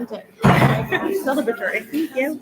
Celebratory. Thank you.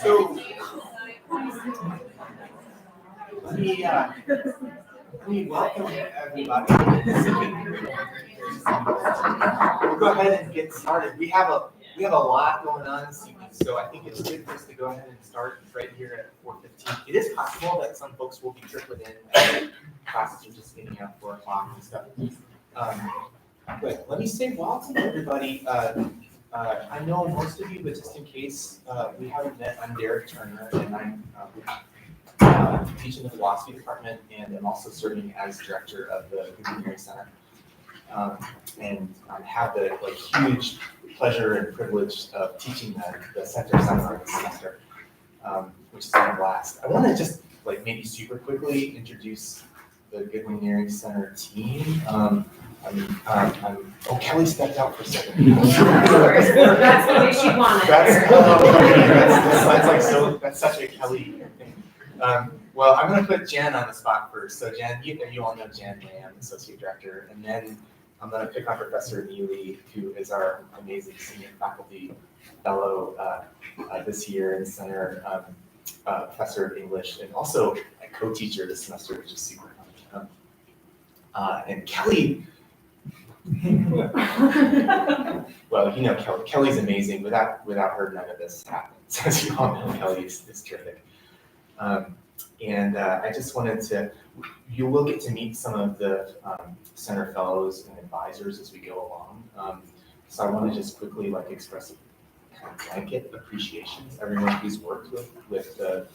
So we welcome everybody. We'll go ahead and get started. We have a lot going on this evening, so I think it's good for us to go ahead and start right here at 4:15. It is possible that some folks will be trickling in. Classes are just getting out 4 o'clock and stuff. But let me say welcome to everybody. I know most of you, but just in case we haven't met, I'm Derek Turner, and I'm teaching the philosophy department, and I'm also serving as director of the Goodwin-Niering Center. And I have the huge pleasure and privilege of teaching the center seminar this semester, which is a blast. I want to just maybe super quickly introduce the Goodwin-Niering Center team. Kelly stepped out for a second. That's the way she wanted. That's such a Kelly thing. Well, I'm going to put Jen on the spot first. So Jen, you all know Jen Lamb, associate director, and then I'm going to pick on Professor Neely, who is our amazing senior faculty fellow this year in the center, professor of English, and also a co-teacher this semester, which is super fun. And Kelly. Well, you know Kelly. Kelly's amazing. Without her, none of this happens. As you all know, Kelly is terrific. And I just wanted to. You will get to meet some of the center fellows and advisors as we go along. So I want to just quickly express a kind of blanket appreciation to everyone who's worked with the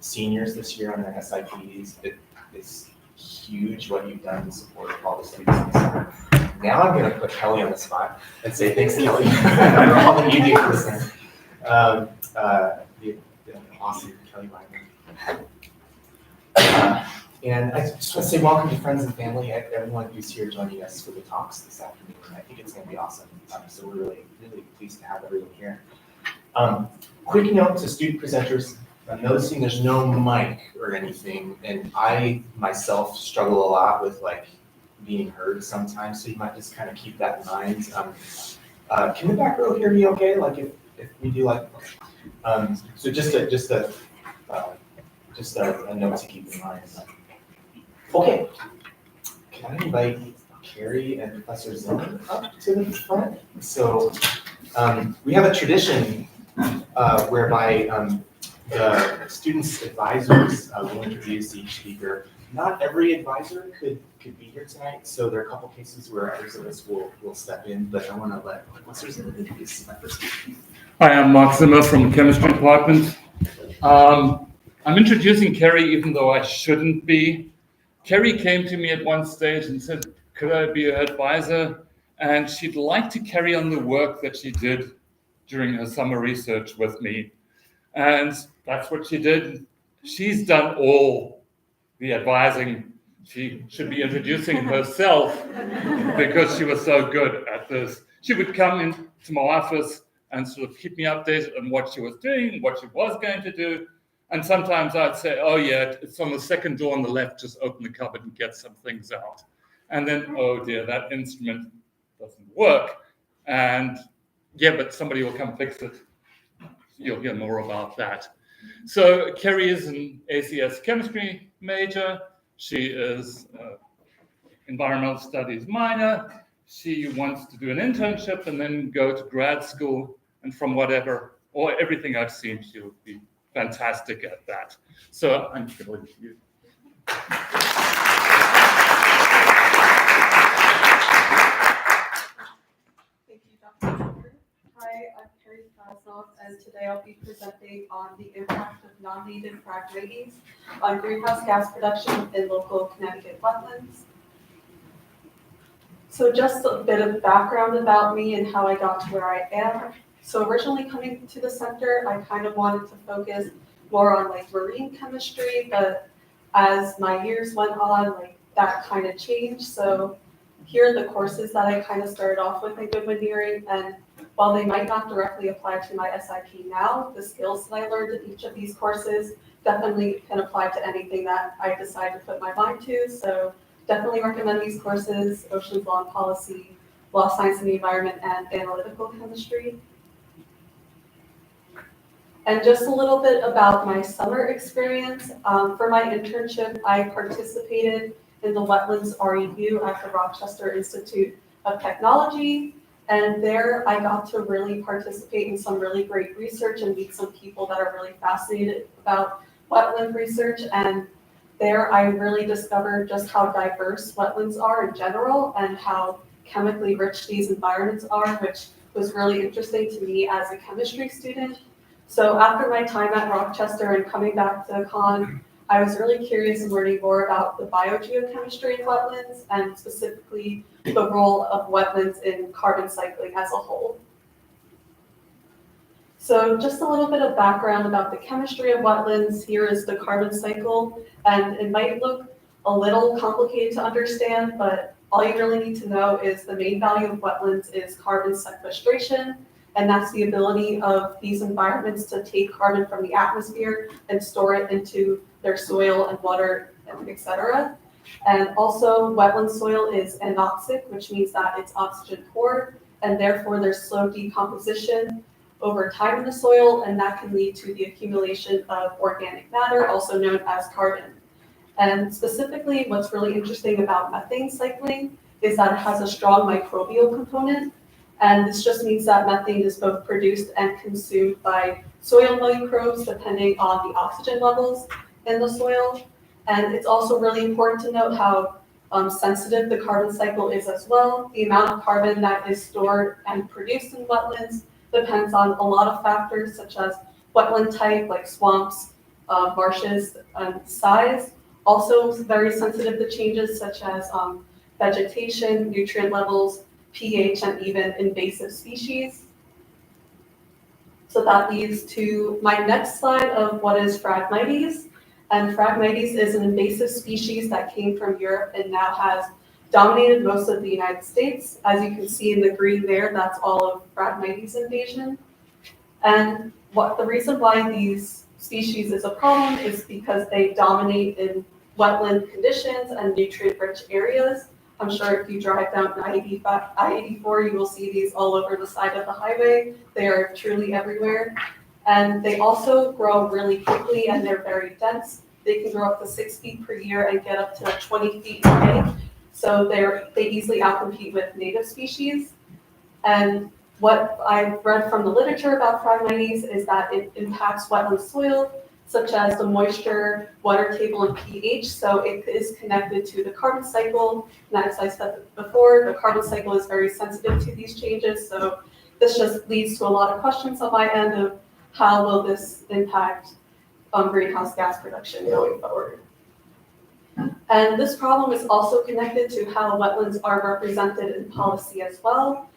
seniors this year on their SIPs. It's huge what you've done in support of all the students in the center. Now I'm going to put Kelly on the spot and say thanks, Kelly, for all that you do for the center. The awesome Kelly Wagner. And I just want to say welcome to friends and family, everyone who's here joining us for the talks this afternoon. I think it's going to be awesome. So we're really, really pleased to have everyone here. Quick note to student presenters. I'm noticing there's no mic or anything, and I myself struggle a lot with being heard sometimes, so you might just kind of keep that in mind. Can the back row hear me okay? If we do so just a note to keep in mind. Okay, can I invite Carrie and Professor Zimmer up to the front? So we have a tradition whereby the students' advisors will introduce each speaker. Not every advisor could be here tonight, so there are a couple cases where others of us will step in, but I want to let Professor Zimmer introduce my first speaker. Hi, I'm Mark Zimmer from the chemistry department. I'm introducing Carrie even though I shouldn't be. Carrie came to me at one stage and said, could I be her advisor? And she'd like to carry on the work that she did during her summer research with me. And that's what she did. She's done all the advising. She should be introducing herself because she was so good at this. She would come into my office and sort of keep me updated on what she was doing, what she was going to do. And sometimes I'd say, oh yeah, it's on the second door on the left, just open the cupboard and get some things out. And then, oh dear, that instrument doesn't work. And yeah, but somebody will come fix it. You'll hear more about that. So Carrie is an ACS chemistry major. She is environmental studies minor. She wants to do an internship and then go to grad school. And from whatever, or everything I've seen, she would be fantastic at that. So I'm going to you. Thank you, Dr. Walker. Hi, I'm Carrie Krasnoff, and today I'll be presenting on the impact of non-native Phragmites on greenhouse gas production in local Connecticut wetlands. So just a bit of background about me and how I got to where I am. So originally coming to the center, I kind of wanted to focus more on like marine chemistry, but as my years went on, like that kind of changed. So here are the courses that I kind of started off with in Goodwin-Niering, and while they might not directly apply to my SIP now, the skills that I learned in each of these courses definitely can apply to anything that I decide to put my mind to. So definitely recommend these courses: Oceans Law and Policy, Law, Science and the Environment, and Analytical Chemistry. And just a little bit about my summer experience. For my internship, I participated in the Wetlands REU at the Rochester Institute of Technology. And there I got to really participate in some really great research and meet some people that are really fascinated about wetland research. And there I really discovered just how diverse wetlands are in general and how chemically rich these environments are, which was really interesting to me as a chemistry student. So after my time at Rochester and coming back to Con, I was really curious in learning more about the biogeochemistry of wetlands and specifically the role of wetlands in carbon cycling as a whole. So just a little bit of background about the chemistry of wetlands. Here is the carbon cycle, and it might look a little complicated to understand, but all you really need to know is the main value of wetlands is carbon sequestration, and that's the ability of these environments to take carbon from the atmosphere and store it into their soil and water, etc. And also, wetland soil is anoxic, which means that it's oxygen poor, and therefore there's slow decomposition over time in the soil, and that can lead to the accumulation of organic matter, also known as carbon. And specifically, what's really interesting about methane cycling is that it has a strong microbial component. And this just means that methane is both produced and consumed by soil microbes depending on the oxygen levels in the soil. And it's also really important to note how sensitive the carbon cycle is as well. The amount of carbon that is stored and produced in wetlands depends on a lot of factors such as wetland type, like swamps, marshes, and size. Also very sensitive to changes such as vegetation, nutrient levels, pH, and even invasive species. So that leads to my next slide of what is Phragmites. And Phragmites is an invasive species that came from Europe and now has dominated most of the United States. As you can see in the green there, that's all of Phragmites invasion. And the reason why these species is a problem is because they dominate in wetland conditions and nutrient-rich areas. I'm sure if you drive down I-84, you will see these all over the side of the highway. They are truly everywhere. And they also grow really quickly and they're very dense. They can grow up to 6 feet per year and get up to 20 feet big. So they easily outcompete with native species. And what I've read from the literature about Phragmites is that it impacts wetland soil, such as the moisture, water table, and pH. So it is connected to the carbon cycle. And as I said before, the carbon cycle is very sensitive to these changes. So this just leads to a lot of questions on my end of how will this impact greenhouse gas production going forward. And this problem is also connected to how wetlands are represented in policy as well.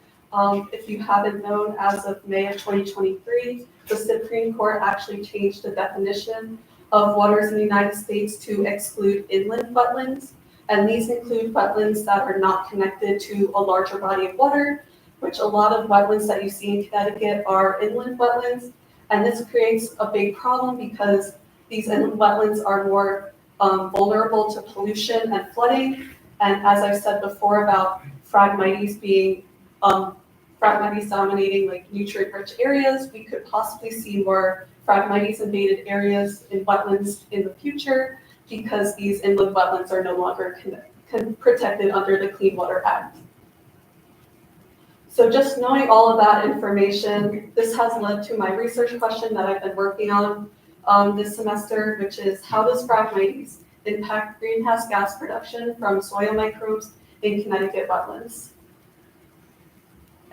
If you haven't known, as of May of 2023, the Supreme Court actually changed the definition of waters in the United States to exclude inland wetlands. And these include wetlands that are not connected to a larger body of water, which a lot of wetlands that you see in Connecticut are inland wetlands. And this creates a big problem because these inland wetlands are more vulnerable to pollution and flooding. And as I've said before about Phragmites being Phragmites dominating like nutrient-rich areas, we could possibly see more Phragmites invaded areas in wetlands in the future because these inland wetlands are no longer protected under the Clean Water Act. So just knowing all of that information, this has led to my research question that I've been working on this semester, which is how does Phragmites impact greenhouse gas production from soil microbes in Connecticut wetlands?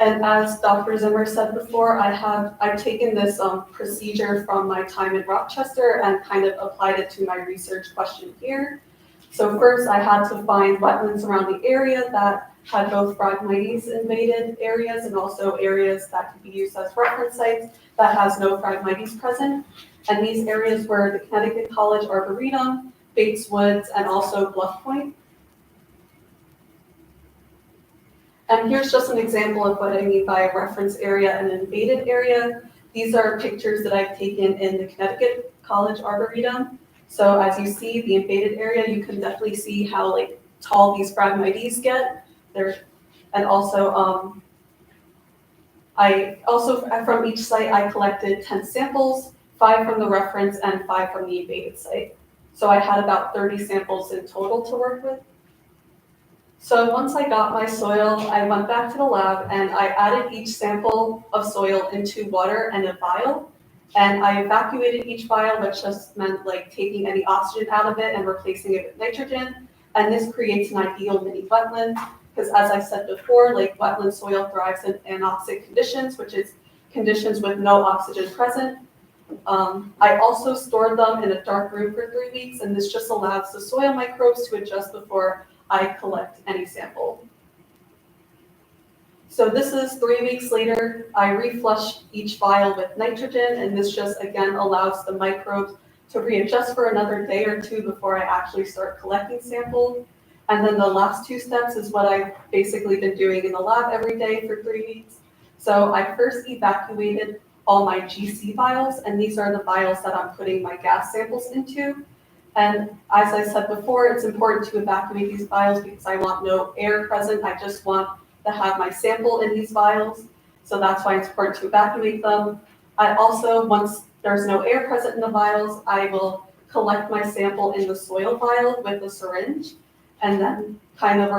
And as Dr. Zimmer said before, I've taken this procedure from my time in Rochester and kind of applied it to my research question here. So first I had to find wetlands around the area that had both Phragmites invaded areas and also areas that could be used as reference sites that has no Phragmites present. And these areas were the Connecticut College Arboretum, Bates Woods, and also Bluff Point. And here's just an example of what I mean by a reference area and an invaded area. These are pictures that I've taken in the Connecticut College Arboretum. So as you see, the invaded area, you can definitely see how like tall these Phragmites get. And also, from each site, I collected 10 samples, 5 from the reference and 5 from the invaded site. So I had about 30 samples in total to work with. So once I got my soil, I went back to the lab and I added each sample of soil into water and a vial. And I evacuated each vial, which just meant like taking any oxygen out of it and replacing it with nitrogen. And this creates an ideal mini wetland, because as I said before, like wetland soil thrives in anoxic conditions, which is conditions with no oxygen present. I also stored them in a dark room for 3 weeks, and this just allows the soil microbes to adjust before I collect any sample. So this is 3 weeks later. I reflush each vial with nitrogen, and this just again allows the microbes to readjust for another day or 2 before I actually start collecting samples. And then the last 2 steps is what I've basically been doing in the lab every day for 3 weeks. So I first evacuated all my GC vials, and these are the vials that I'm putting my gas samples into. And as I said before, it's important to evacuate these vials because I want no air present. I just want to have my sample in these vials. So that's why it's important to evacuate them. I also, once there's no air present in the vials, I will collect my sample in the soil vial with a syringe and then kind of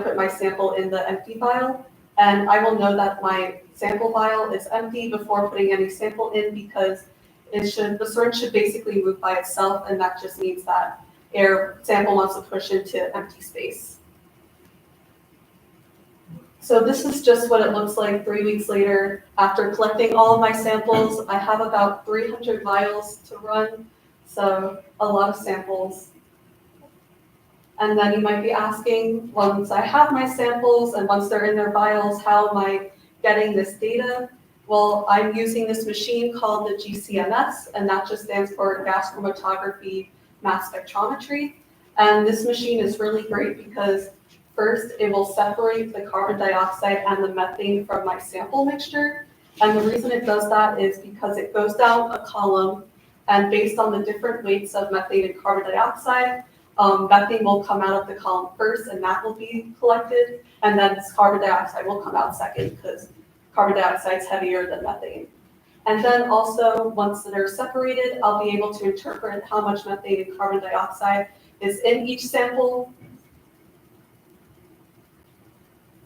put my sample in the empty vial. And I will know that my sample vial is empty before putting any sample in, because the syringe should basically move by itself, and that just means that air sample wants to push into empty space. So this is just what it looks like 3 weeks later. After collecting all of my samples, I have about 300 vials to run, so a lot of samples. And then you might be asking, once I have my samples and once they're in their vials, how am I getting this data? Well, I'm using this machine called the GCMS, and that just stands for gas chromatography mass spectrometry. And this machine is really great because first, it will separate the carbon dioxide and the methane from my sample mixture. And the reason it does that is because it goes down a column, and based on the different weights of methane and carbon dioxide, methane will come out of the column first, and that will be collected. And then this carbon dioxide will come out second because carbon dioxide is heavier than methane. And then also, once they're separated, I'll be able to interpret how much methane and carbon dioxide is in each sample.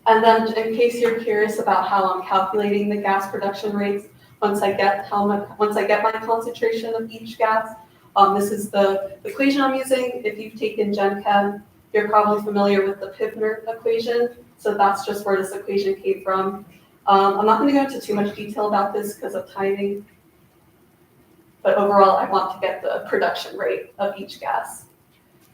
And then in case you're curious about how I'm calculating the gas production rates, once I get my concentration of each gas, this is the equation I'm using. If you've taken Gen Chem, you're probably familiar with the Pivner equation. So that's just where this equation came from. I'm not going to go into too much detail about this because of timing, but overall I want to get the production rate of each gas.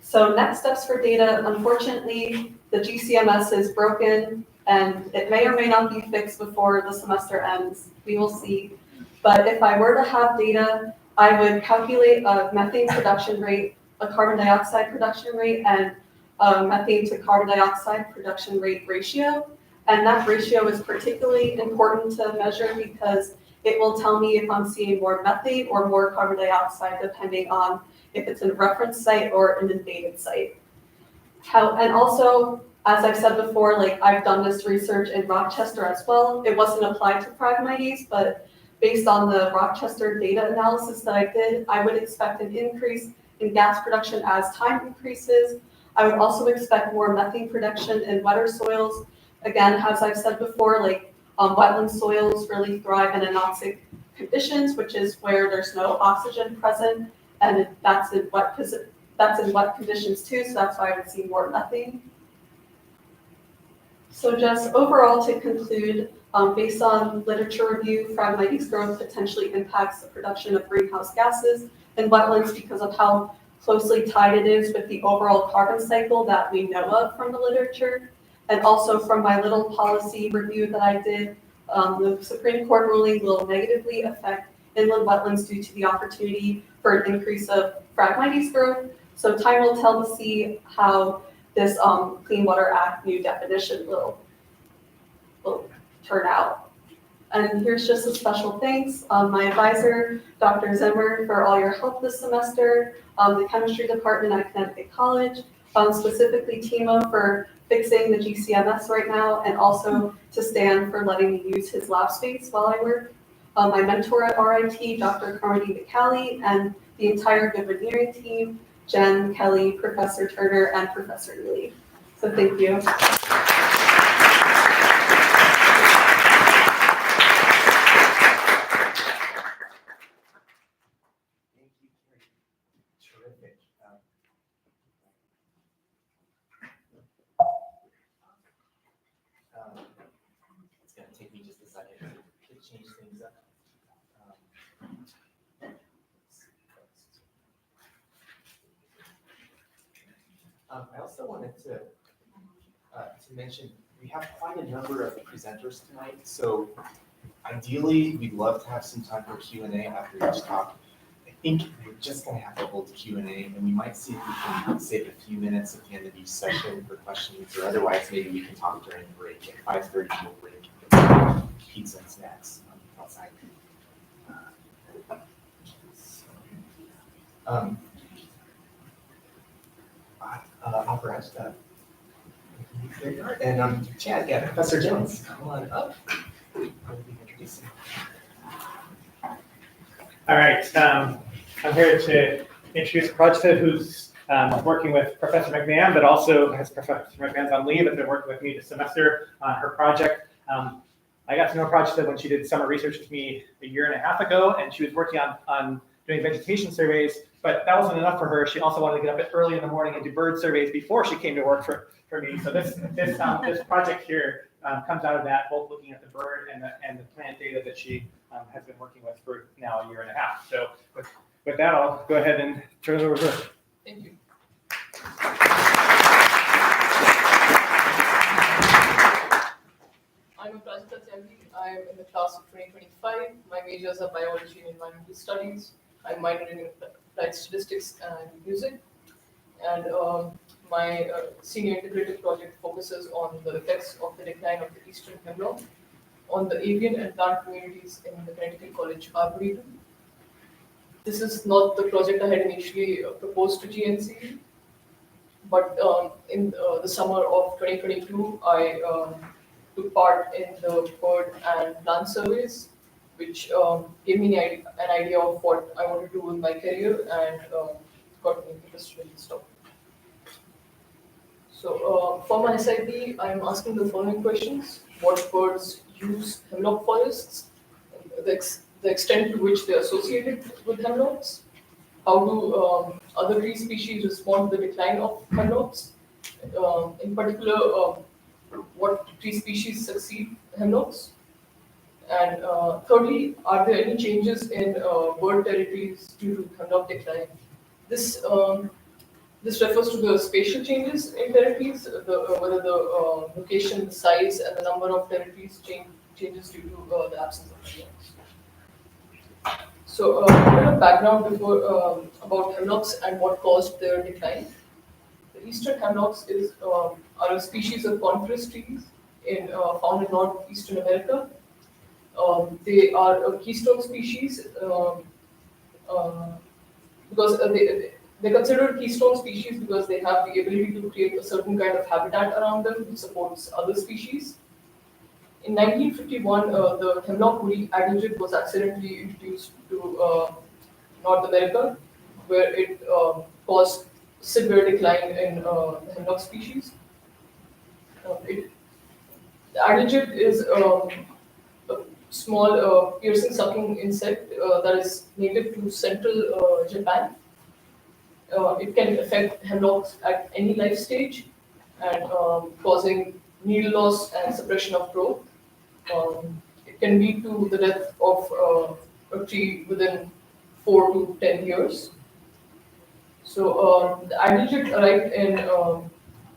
So next steps for data, unfortunately, the GCMS is broken and it may or may not be fixed before the semester ends. We will see. But if I were to have data, I would calculate a methane production rate, a carbon dioxide production rate, and a methane to carbon dioxide production rate ratio. And that ratio is particularly important to measure because it will tell me if I'm seeing more methane or more carbon dioxide, depending on if it's a reference site or an invaded site. And also, as I've said before, like I've done this research in Rochester as well. It wasn't applied to Phragmites, but based on the Rochester data analysis that I did, I would expect an increase in gas production as time increases. I would also expect more methane production in wetter soils. Again, as I've said before, like wetland soils really thrive in anoxic conditions, which is where there's no oxygen present, and that's in wet conditions too, so that's why I would see more methane. So just overall to conclude, based on literature review, Phragmites growth potentially impacts the production of greenhouse gases in wetlands because of how closely tied it is with the overall carbon cycle that we know of from the literature. And also from my little policy review that I did, the Supreme Court ruling will negatively affect inland wetlands due to the opportunity for an increase of Phragmites growth. So time will tell to see how this Clean Water Act new definition will turn out. And here's just a special thanks. My advisor, Dr. Zimmer, for all your help this semester, the chemistry department at Connecticut College, specifically Timo for fixing the GCMS right now, and also to Stan for letting me use his lab space while I work. My mentor at RIT, Dr. Carmody McCallie, and the entire Goodwin-Niering team, Jen, Kelly, Professor Turner, and Professor Lee. So thank you. Terrific. It's going to take me just a second to change things up. I also wanted to mention we have quite a number of presenters tonight, so ideally we'd love to have some time for Q&A after each talk. I think we're just going to have to hold Q&A, and we might see if we can save a few minutes at the end of each session for questions, or otherwise maybe we can talk during the break. At 5:30 we'll break, pizza and snacks outside. And Chad, yeah, Professor Jones, come on up. I'll be introducing. All right, I'm here to introduce Prajita, who's working with Professor McMahon, but also has Professor McMahon's on leave, has been working with me this semester on her project. I got to know Prajita when she did summer research with me a year and a half ago, and she was working on doing vegetation surveys, but that wasn't enough for her. She also wanted to get up early in the morning and do bird surveys before she came to work for me. So this project here comes out of that, both looking at the bird and the plant data that she has been working with for now a year and a half. So with that, I'll go ahead and turn it over to her. Thank you. I'm Prajita Chelli. I'm in the class of 2025. My majors are biology and environmental studies. I'm minoring in applied statistics and music. And my senior integrative project focuses on the effects of the decline of the eastern hemlock on the avian and plant communities in the Connecticut College Arboretum. This is not the project I had initially proposed to GNCE, but in the summer of 2022, I took part in the bird and plant surveys, which gave me an idea of what I want to do in my career and got me interested in this topic. So for my SIP, I'm asking the following questions. What birds use hemlock forests? The extent to which they're associated with hemlocks? How do other tree species respond to the decline of hemlocks? In particular, what tree species succeed hemlocks? And thirdly, are there any changes in bird territories due to hemlock decline? This refers to the spatial changes in territories, whether the location, the size, and the number of territories changes due to the absence of hemlocks. So, a bit of background before about hemlocks and what caused their decline. The eastern hemlocks are a species of coniferous trees found in northeastern America. They are a keystone species because they're considered keystone species because they have the ability to create a certain kind of habitat around them which supports other species. In 1951, the hemlock woody adelgid was accidentally introduced to North America, where it caused severe decline in the hemlock species. The adelgid is a small piercing sucking insect that is native to central Japan. It can affect hemlocks at any life stage and causing needle loss and suppression of growth. It can lead to the death of a tree within 4 to 10 years. So the aggregate arrived in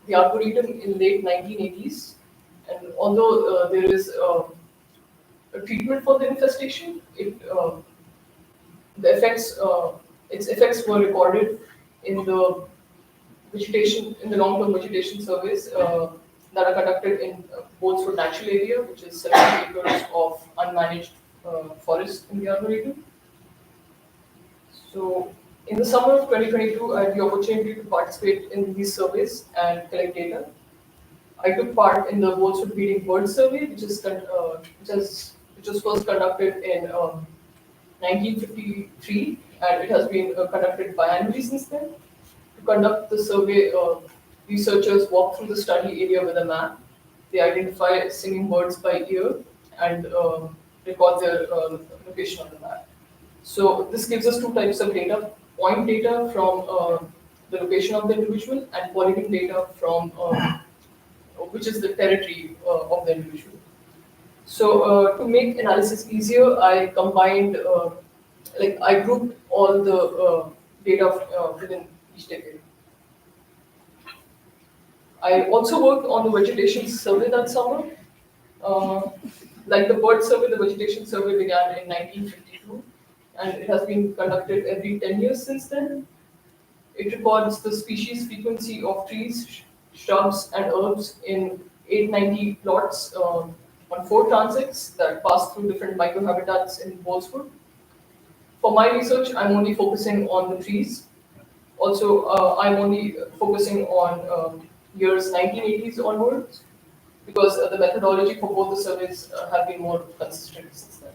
the Arboretum in late 1980s, and although there is a treatment for the infestation, the effects, its effects were recorded in the long-term vegetation surveys that are conducted in Bolesford Natural Area, which is 70 acres of unmanaged forest in the Arboretum. So, in the summer of 2022, I had the opportunity to participate in these surveys and collect data. I took part in the Bolesford Breeding Bird Survey, which was first conducted in 1953, and it has been conducted biannually since then. To conduct the survey, researchers walk through the study area with a map. They identify singing birds by ear and record their location on the map. So this gives us two types of data: point data from the location of the individual, and pointing data from which is the territory of the individual. So to make analysis easier, I combined, I grouped all the data within each decade. I also worked on the vegetation survey that summer. Like the bird survey, the vegetation survey began in 1952, and it has been conducted every 10 years since then. It records the species frequency of trees, shrubs, and herbs in 890 plots on 4 transects that pass through different microhabitats in Bolesford. For my research, I'm only focusing on the trees. Also, I'm only focusing on years 1980s onwards, because the methodology for both the surveys have been more consistent since then.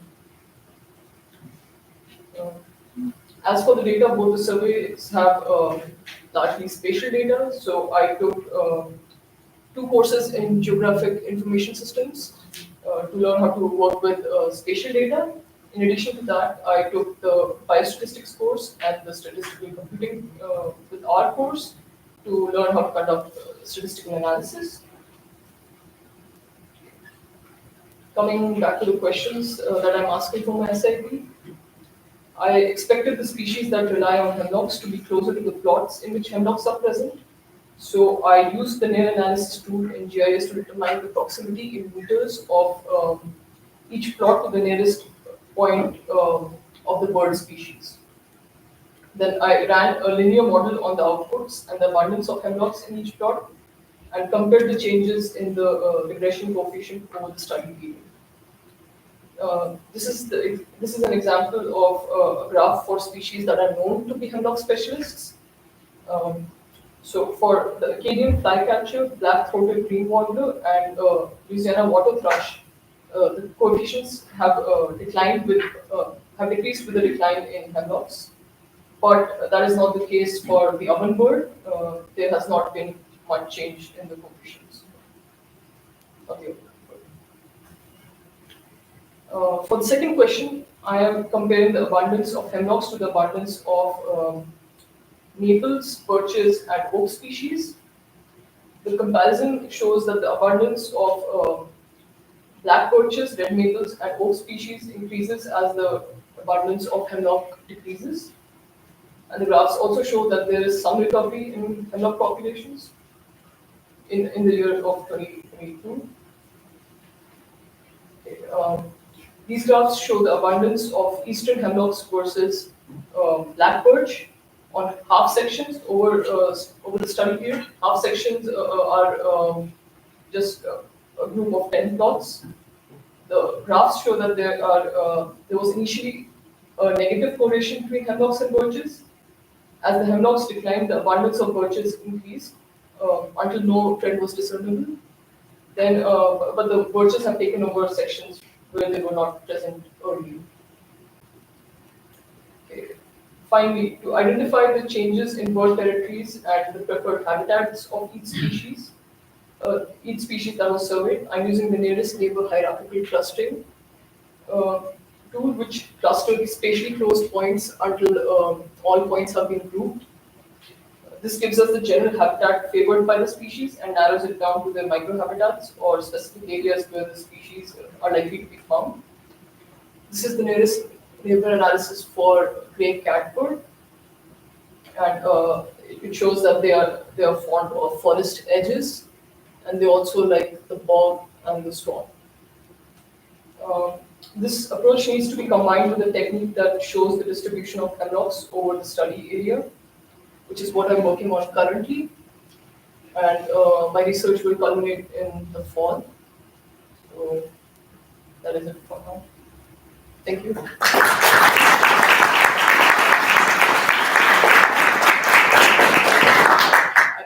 As for the data, both the surveys have largely spatial data. So I took 2 courses in geographic information systems to learn how to work with spatial data. In addition to that, I took the biostatistics course and the statistical computing with our course to learn how to conduct statistical analysis. Coming back to the questions that I'm asking for my SIP, I expected the species that rely on hemlocks to be closer to the plots in which hemlocks are present. So I used the near analysis tool in GIS to determine the proximity in meters of each plot to the nearest point of the bird species. Then I ran a linear model on the outputs and the abundance of hemlocks in each plot, and compared the changes in the regression coefficient over the study period. This is an example of a graph for species that are known to be hemlock specialists. So for the Acadian flycatcher, black-throated green warbler, and Louisiana water thrush, the coefficients have decreased with the decline in hemlocks. But that is not the case for the ovenbird. There has not been much change in the coefficients of the ovenbird. For the second question, I am comparing the abundance of hemlocks to the abundance of maples, birches, and oak species. The comparison shows that the abundance of black birches, red maples, and oak species increases as the abundance of hemlock decreases. And the graphs also show that there is some recovery in hemlock populations in the year of 2022. Okay, these graphs show the abundance of eastern hemlocks versus black birch on half sections over the study period. Half sections are just a group of 10 plots. The graphs show that there was initially a negative correlation between hemlocks and birches. As the hemlocks declined, the abundance of birches increased until no trend was discernible. Then, but the birches have taken over sections where they were not present earlier. Okay. Finally, to identify the changes in bird territories and the preferred habitats of each species that was surveyed, I'm using the nearest neighbor hierarchical clustering tool, which clusters spatially closed points until all points have been grouped. This gives us the general habitat favored by the species and narrows it down to their microhabitats or specific areas where the species are likely to be found. This is the nearest neighbor analysis for gray catbird, and it shows that they are fond of forest edges, and they also like the bog and the swamp. This approach needs to be combined with a technique that shows the distribution of hemlocks over the study area, which is what I'm working on currently. And my research will culminate in the fall. So that is it for now. Thank you.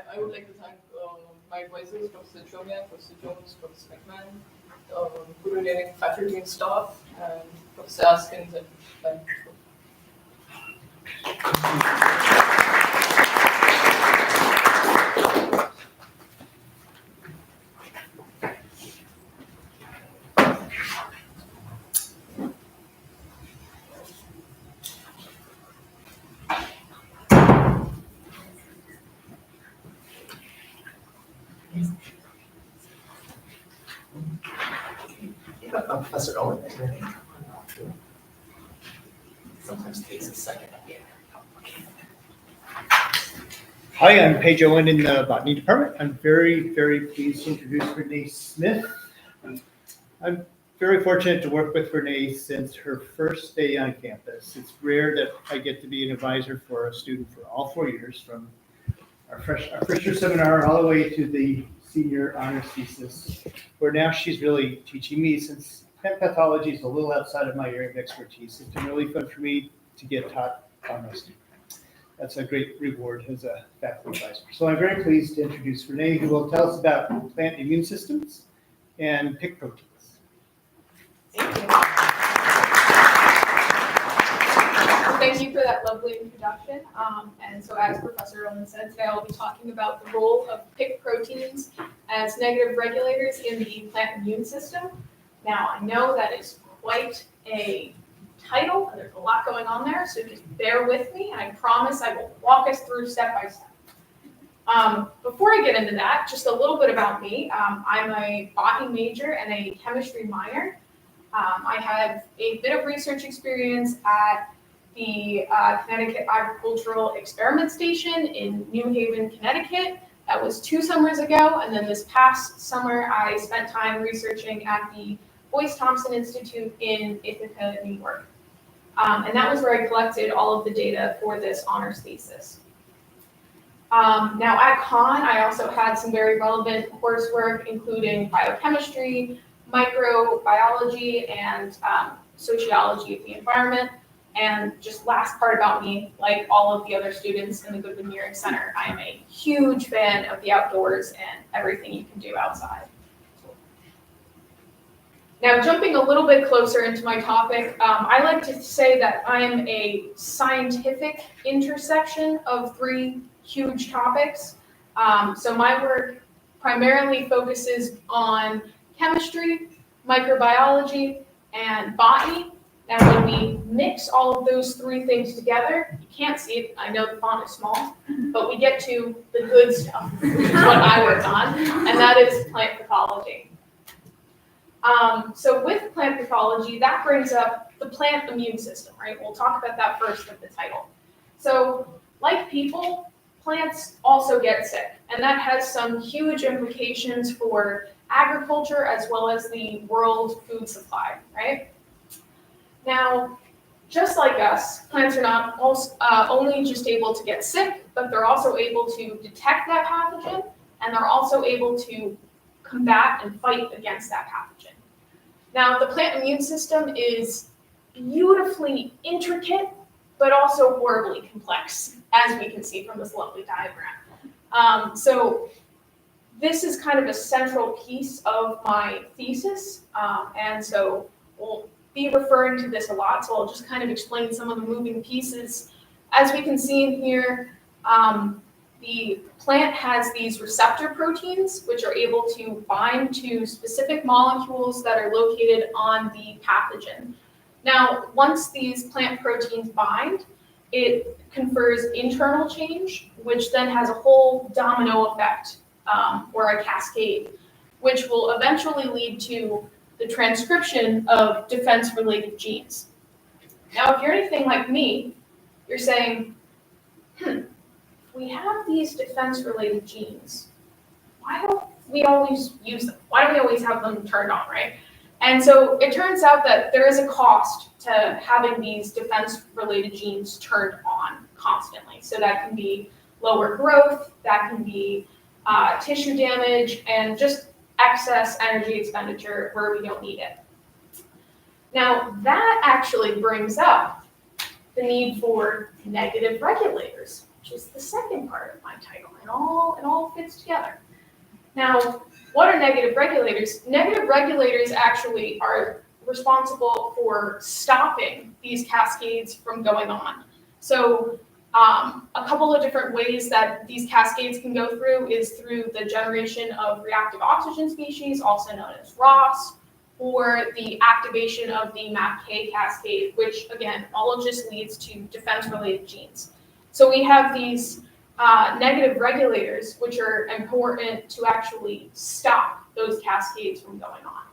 I would like to thank my advisors, Professor Chomian, Professor Jones, Professor McMahon, Goodwin-Niering faculty and staff, and Professor Askins and Professor Owen, is your name? Sometimes takes a second. Hi, I'm Paige Owen in the botany department. I'm very, very pleased to introduce Renee Smith. I'm very fortunate to work with Renee since her first day on campus. It's rare that I get to be an advisor for a student for all 4 years, from our first year seminar all the way to the senior honors thesis, where now she's really teaching me, since plant pathology is a little outside of my area of expertise. It's been really fun for me to get taught by my students. That's a great reward as a faculty advisor. So I'm very pleased to introduce Renee, who will tell us about plant immune systems and PIC proteins. Thank you. Thank you for that lovely introduction. And so as Professor Owen said, today I'll be talking about the role of PIC proteins as negative regulators in the plant immune system. Now, I know that is quite a title, and there's a lot going on there, so just bear with me, and I promise I will walk us through step by step. Before I get into that, just a little bit about me. I'm a botany major and a chemistry minor. I have a bit of research experience at the Connecticut Agricultural Experiment Station in New Haven, Connecticut. That was 2 summers ago, and then this past summer I spent time researching at the Boyce Thompson Institute in Ithaca, New York. And that was where I collected all of the data for this honors thesis. Now at Con, I also had some very relevant coursework, including biochemistry, microbiology, and sociology of the environment. And just last part about me, like all of the other students in the Goodwin-Niering Center, I am a huge fan of the outdoors and everything you can do outside. Now, jumping a little bit closer into my topic, I like to say that I am a scientific intersection of 3 huge topics. So my work primarily focuses on chemistry, microbiology, and botany. Now, when we mix all of those 3 things together, you can't see it, I know the font is small, but we get to the good stuff, which is what I work on, and that is plant pathology. So with plant pathology, that brings up the plant immune system, right? We'll talk about that first in the title. So like people, plants also get sick, and that has some huge implications for agriculture as well as the world food supply, right? Now, just like us, plants are not only just able to get sick, but they're also able to detect that pathogen, and they're also able to combat and fight against that pathogen. Now, the plant immune system is beautifully intricate, but also horribly complex, as we can see from this lovely diagram. So this is kind of a central piece of my thesis, and so we'll be referring to this a lot, so I'll just kind of explain some of the moving pieces. As we can see in here, the plant has these receptor proteins, which are able to bind to specific molecules that are located on the pathogen. Now, once these plant proteins bind, it confers internal change, which then has a whole domino effect, or a cascade, which will eventually lead to the transcription of defense-related genes. Now, if you're anything like me, you're saying, we have these defense-related genes. Why don't we always use them? Why don't we always have them turned on, right? And so it turns out that there is a cost to having these defense-related genes turned on constantly. So that can be lower growth, that can be tissue damage, and just excess energy expenditure where we don't need it. Now, that actually brings up the need for negative regulators, which is the second part of my title. It all fits together. Now, what are negative regulators? Negative regulators actually are responsible for stopping these cascades from going on. So a couple of different ways that these cascades can go through is through the generation of reactive oxygen species, also known as ROS, or the activation of the MAPK cascade, which again, all just leads to defense-related genes. So we have these negative regulators, which are important to actually stop those cascades from going on.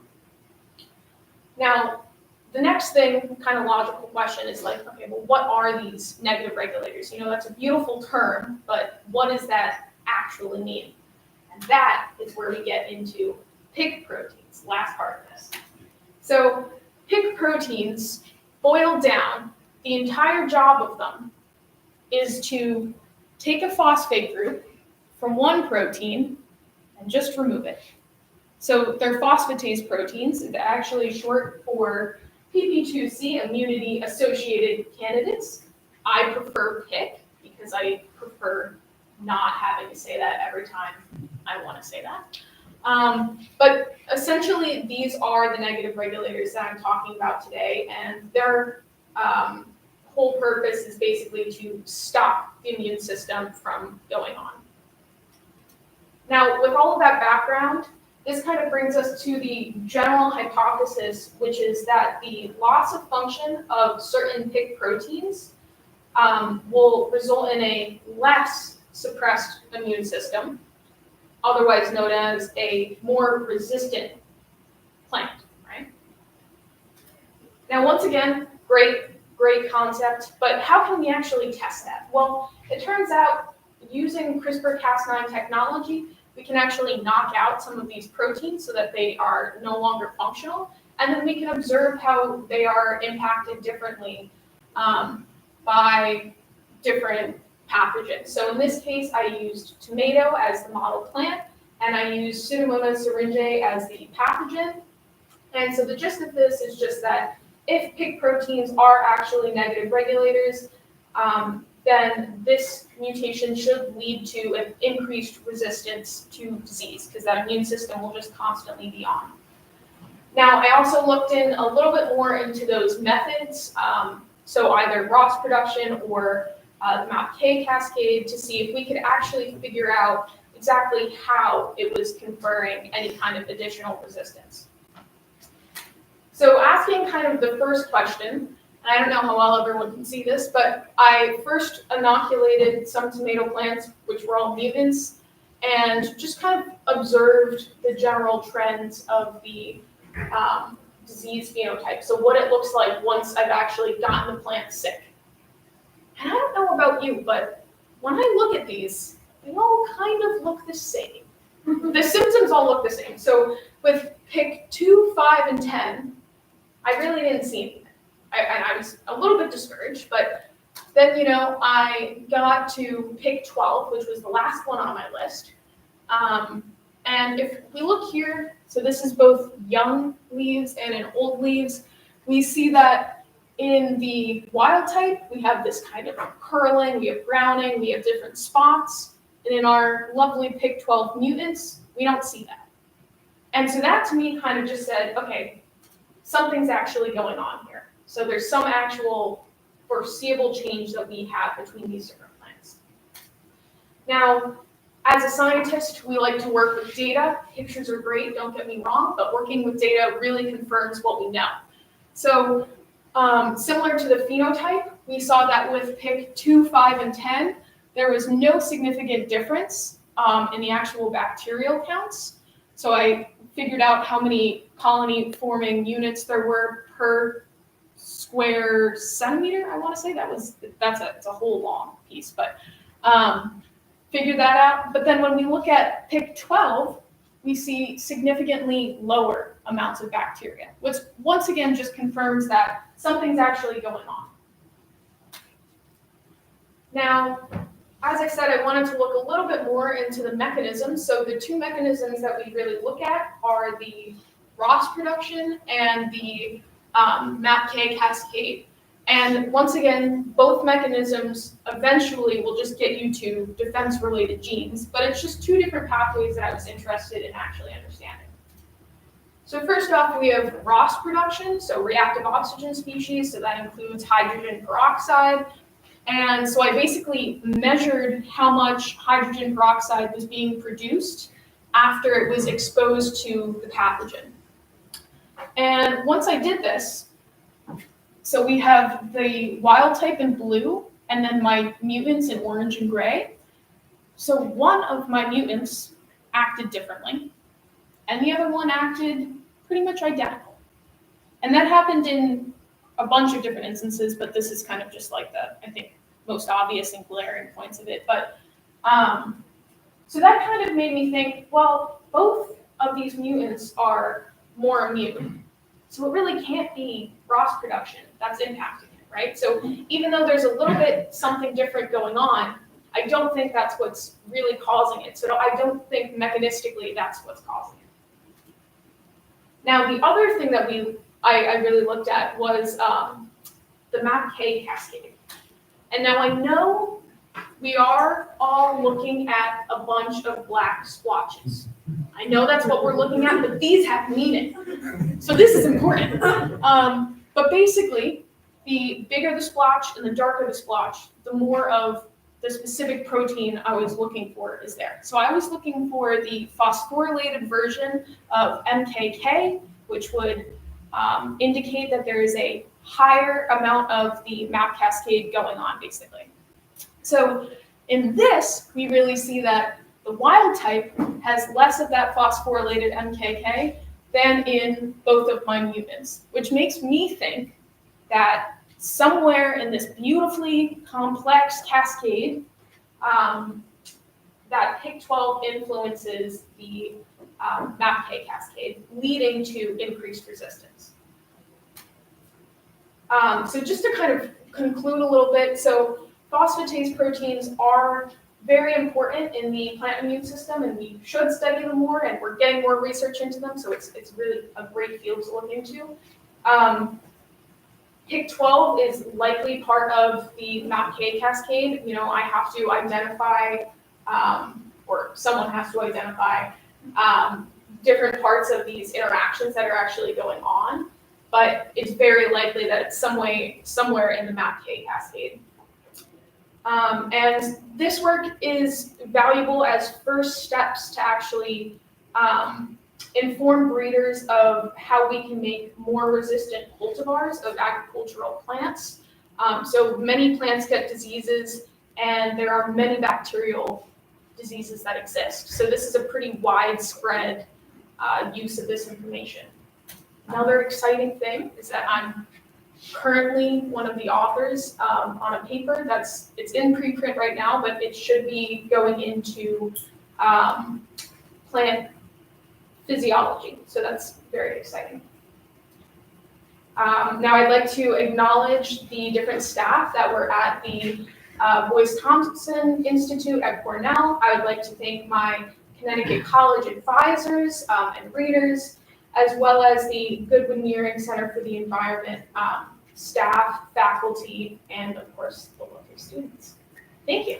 Now, the next thing, kind of logical question is like, okay, well, what are these negative regulators? You know, that's a beautiful term, but what does that actually mean? And that is where we get into pig proteins, last part of this. So pig proteins, boiled down, the entire job of them is to take a phosphate group from one protein and just remove it. So they're phosphatase proteins. It's actually short for PP2C, immunity-associated candidates. I prefer PIC because I prefer not having to say that every time I want to say that. But essentially, these are the negative regulators that I'm talking about today, and their whole purpose is basically to stop the immune system from going on. Now, with all of that background, this kind of brings us to the general hypothesis, which is that the loss of function of certain PIC proteins will result in a less suppressed immune system, otherwise known as a more resistant plant, right? Now, once again, great concept, but how can we actually test that? Well, it turns out using CRISPR-Cas9 technology, we can actually knock out some of these proteins so that they are no longer functional, and then we can observe how they are impacted differently by different pathogens. So in this case, I used tomato as the model plant, and I used Pseudomonas syringae as the pathogen. And so the gist of this is just that if pig proteins are actually negative regulators, then this mutation should lead to an increased resistance to disease because that immune system will just constantly be on. Now, I also looked in a little bit more into those methods, so either ROS production or the MAPK cascade to see if we could actually figure out exactly how it was conferring any kind of additional resistance. So asking kind of the first question, and I don't know how well everyone can see this, but I first inoculated some tomato plants, which were all mutants, and just kind of observed the general trends of the disease phenotype. So what it looks like once I've actually gotten the plant sick. And I don't know about you, but when I look at these, they all kind of look the same. The symptoms all look the same. So with pick 2, 5, and 10, I really didn't see anything. I was a little bit discouraged, but then, you know, I got to pick 12, which was the last one on my list. And if we look here, so this is both young leaves and in old leaves, we see that in the wild type, we have this kind of curling, we have browning, we have different spots. And in our lovely pick 12 mutants, we don't see that. And so that to me kind of just said, okay, something's actually going on here. So there's some actual foreseeable change that we have between these different plants. Now, as a scientist, we like to work with data. Pictures are great, don't get me wrong, but working with data really confirms what we know. So similar to the phenotype, we saw that with pick 2, 5, and 10, there was no significant difference in the actual bacterial counts. So I figured out how many colony-forming units there were per square centimeter, I want to say. It's a whole long piece, but figured that out. But then when we look at pick 12, we see significantly lower amounts of bacteria, which once again just confirms that something's actually going on. Now, as I said, I wanted to look a little bit more into the mechanisms. So the two mechanisms that we really look at are the ROS production and the MAPK cascade. And once again, both mechanisms eventually will just get you to defense-related genes, but it's just two different pathways that I was interested in actually understanding. So first off, we have ROS production, so reactive oxygen species, so that includes hydrogen peroxide. And so I basically measured how much hydrogen peroxide was being produced after it was exposed to the pathogen. And once I did this, so we have the wild type in blue, and then my mutants in orange and gray. So one of my mutants acted differently, and the other one acted pretty much identical. And that happened in a bunch of different instances, but this is kind of just like the, I think, most obvious and glaring points of it. But so that kind of made me think, well, both of these mutants are more immune. So it really can't be ROS production that's impacting it, right? So even though there's a little bit something different going on, I don't think that's what's really causing it. So I don't think mechanistically that's what's causing it. Now, the other thing that I really looked at was the MAPK cascade. And now I know we are all looking at a bunch of black splotches. I know that's what we're looking at, but these have meaning. So this is important. But basically, the bigger the splotch and the darker the splotch, the more of the specific protein I was looking for is there. So I was looking for the phosphorylated version of MKK, which would indicate that there is a higher amount of the MAP cascade going on, basically. So in this, we really see that the wild type has less of that phosphorylated MKK than in both of my mutants, which makes me think that somewhere in this beautifully complex cascade, that PIC12 influences the MAPK cascade, leading to increased resistance. So just to kind of conclude a little bit, so phosphatase proteins are very important in the plant immune system, and we should study them more, and we're getting more research into them, so it's really a great field to look into. PIC12 is likely part of the MAPK cascade. You know, I have to identify, or someone has to identify different parts of these interactions that are actually going on, but it's very likely that it's somewhere in the MAPK cascade. And this work is valuable as first steps to actually inform breeders of how we can make more resistant cultivars of agricultural plants. So many plants get diseases, and there are many bacterial diseases that exist. So this is a pretty widespread use of this information. Another exciting thing is that I'm currently one of the authors on a paper it's in preprint right now, but it should be going into plant physiology. So that's very exciting. Now I'd like to acknowledge the different staff that were at the Boyce Thompson Institute at Cornell. I would like to thank my Connecticut College advisors and readers, as well as the Goodwin-Niering Center for the Environment staff, faculty, and of course the lovely students. Thank you.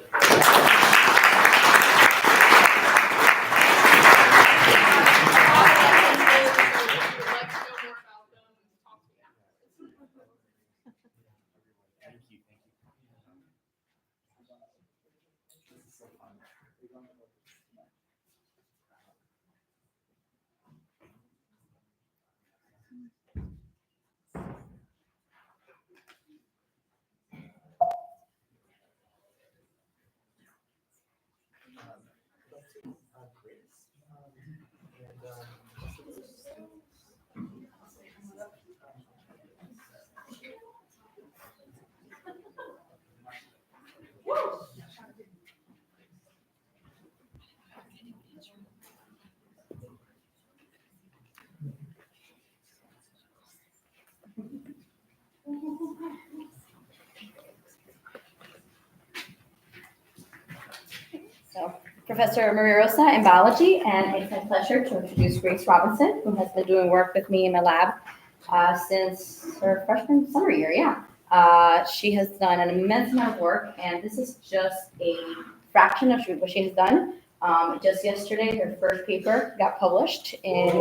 Professor Maria Rosa in biology, and it's my pleasure to introduce Grace Robinson, who has been doing work with me in my lab since her freshman summer year, she has done an immense amount of work, and this is just a fraction of what she has done. Just yesterday, her first paper got published in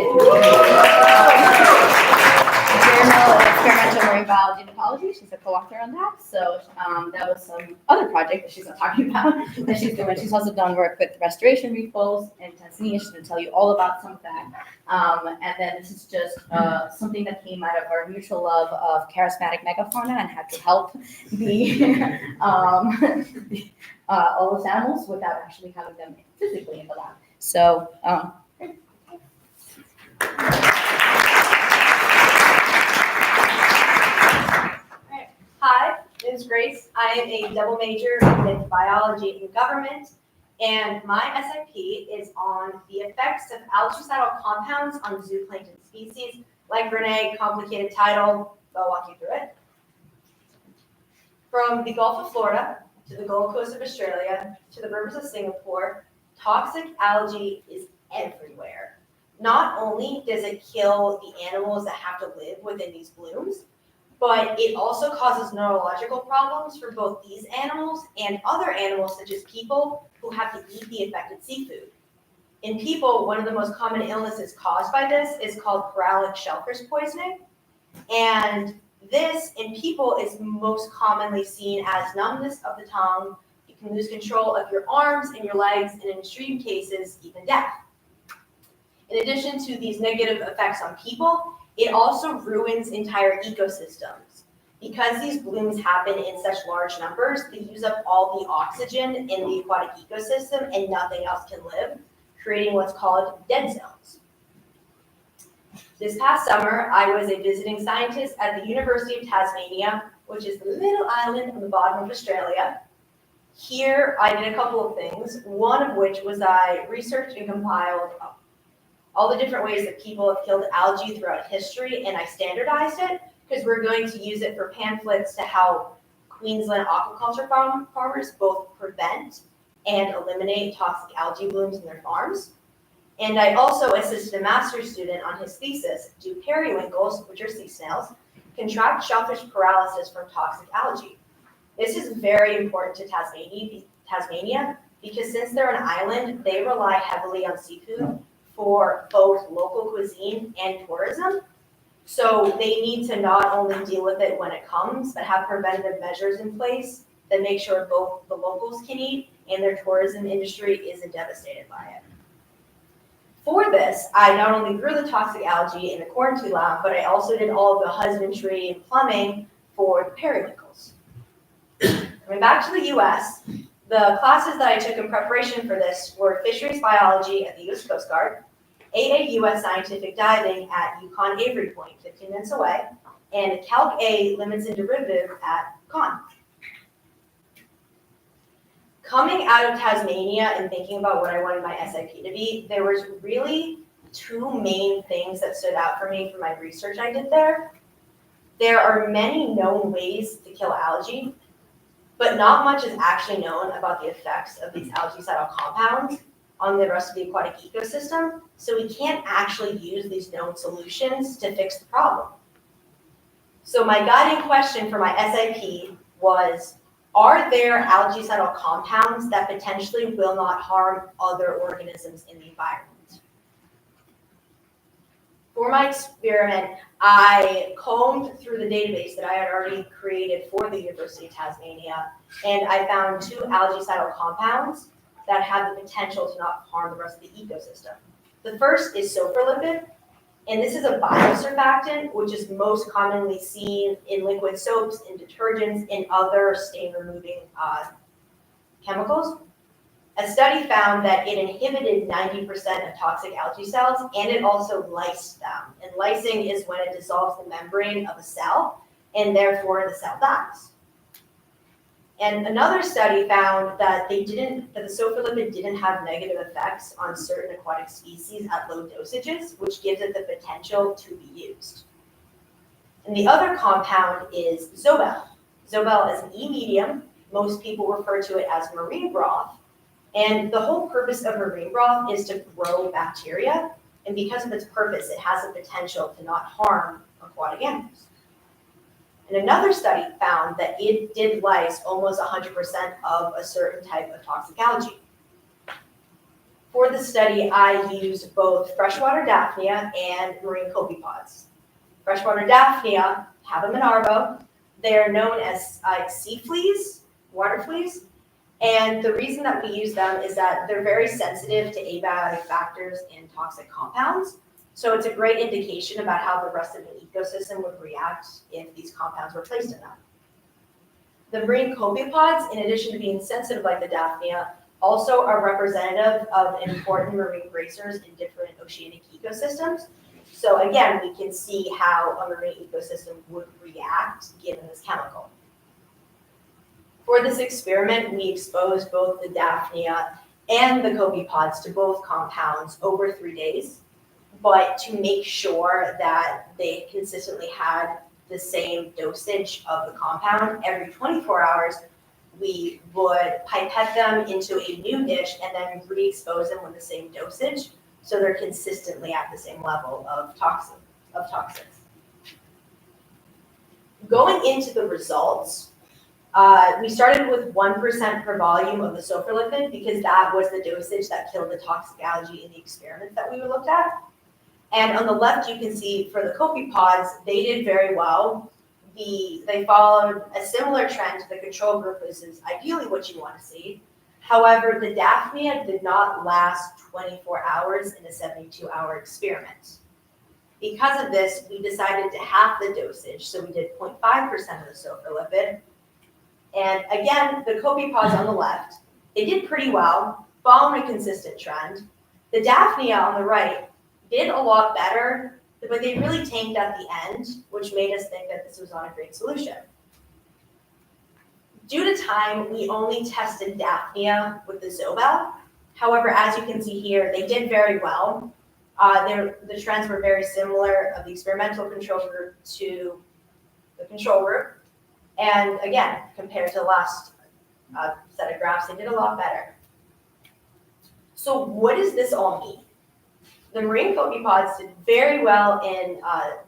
Journal of Experimental Marine Biology and Ecology. She's a co-author on that. So that was some other project that she's not talking about that she's doing. She's also done work with restoration reef bowls in Tanzania. She's going to tell you all about some of that. And then this is just something that came out of our mutual love of charismatic megafauna and had to help the all those animals without actually having them physically in the lab. So. Hi, this is Grace. I am a double major in biology and government, and my SIP is on the effects of algae-sidal compounds on zooplankton species. Like Renee, complicated title, I'll walk you through it. From the Gulf of Florida to the Gold Coast of Australia to the rivers of Singapore, toxic algae is everywhere. Not only does it kill the animals that have to live within these blooms, but it also causes neurological problems for both these animals and other animals such as people who have to eat the affected seafood. In people, one of the most common illnesses caused by this is called pyralic shellfish poisoning. And this in people is most commonly seen as numbness of the tongue. You can lose control of your arms and your legs, and in extreme cases, even death. In addition to these negative effects on people, it also ruins entire ecosystems. Because these blooms happen in such large numbers, they use up all the oxygen in the aquatic ecosystem and nothing else can live, creating what's called dead zones. This past summer, I was a visiting scientist at the University of Tasmania, which is the little island on the bottom of Australia. Here, I did a couple of things, one of which was I researched and compiled all the different ways that people have killed algae throughout history, and I standardized it because we're going to use it for pamphlets to help Queensland aquaculture farmers both prevent and eliminate toxic algae blooms in their farms. And I also assisted a master's student on his thesis, do periwinkles, which are sea snails, contract shellfish paralysis from toxic algae? This is very important to Tasmania because since they're an island, they rely heavily on seafood for both local cuisine and tourism. So they need to not only deal with it when it comes, but have preventative measures in place that make sure both the locals can eat and their tourism industry isn't devastated by it. For this, I not only grew the toxic algae in the quarantine lab, but I also did all of the husbandry and plumbing for the periwinkles. Coming back to the US, the classes that I took in preparation for this were fisheries biology at the US Coast Guard, AAUS scientific diving at Yukon Avery Point, 15 minutes away, and Calc A limits and derivative at Con. Coming out of Tasmania and thinking about what I wanted my SIP to be, there was really two main things that stood out for me from my research I did there. There are many known ways to kill algae, but not much is actually known about the effects of these algae-sidal compounds on the rest of the aquatic ecosystem, so we can't actually use these known solutions to fix the problem. So my guiding question for my SIP was, are there algae-sidal compounds that potentially will not harm other organisms in the environment? For my experiment, I combed through the database that I had already created for the University of Tasmania, and I found two algae-sidal compounds that have the potential to not harm the rest of the ecosystem. The first is sulfurlipid, and this is a biosurfactant, which is most commonly seen in liquid soaps, in detergents, and other stain-removing chemicals. A study found that it inhibited 90% of toxic algae cells, and it also lysed them. And lysing is when it dissolves the membrane of a cell, and therefore the cell dies. And another study found that the sulfurlipid didn't have negative effects on certain aquatic species at low dosages, which gives it the potential to be used. And the other compound is Zobel. Zobel is an E-medium. Most people refer to it as marine broth. And the whole purpose of marine broth is to grow bacteria, and because of its purpose, it has the potential to not harm aquatic animals. And another study found that it did lyse almost 100% of a certain type of toxic algae. For the study, I used both freshwater Daphnia and marine copepods. Freshwater Daphnia, have them in Arvo. They are known as sea fleas, water fleas. And the reason that we use them is that they're very sensitive to abiotic factors and toxic compounds. So it's a great indication about how the rest of the ecosystem would react if these compounds were placed in them. The marine copepods, in addition to being sensitive like the Daphnia, also are representative of important marine racers in different oceanic ecosystems. So again, we can see how a marine ecosystem would react given this chemical. For this experiment, we exposed both the Daphnia and the copepods to both compounds over 3 days, but to make sure that they consistently had the same dosage of the compound every 24 hours, we would pipette them into a new dish and then re-expose them with the same dosage, so they're consistently at the same level of toxins. Going into the results, we started with 1% per volume of the sophrolipid because that was the dosage that killed the toxic algae in the experiments that we looked at. And on the left, you can see for the copepods, they did very well. They followed a similar trend to the control group, which is ideally what you want to see. However, the Daphnia did not last 24 hours in a 72-hour experiment. Because of this, we decided to half the dosage, so we did 0.5% of the sophrolipid. And again, the copepods on the left, they did pretty well, following a consistent trend. The Daphnia on the right did a lot better, but they really tanked at the end, which made us think that this was not a great solution. Due to time, we only tested Daphnia with the Zobel. However, as you can see here, they did very well. The trends were very similar of the experimental control group to the control group. And again, compared to the last set of graphs, they did a lot better. So what does this all mean? The marine copepods did very well in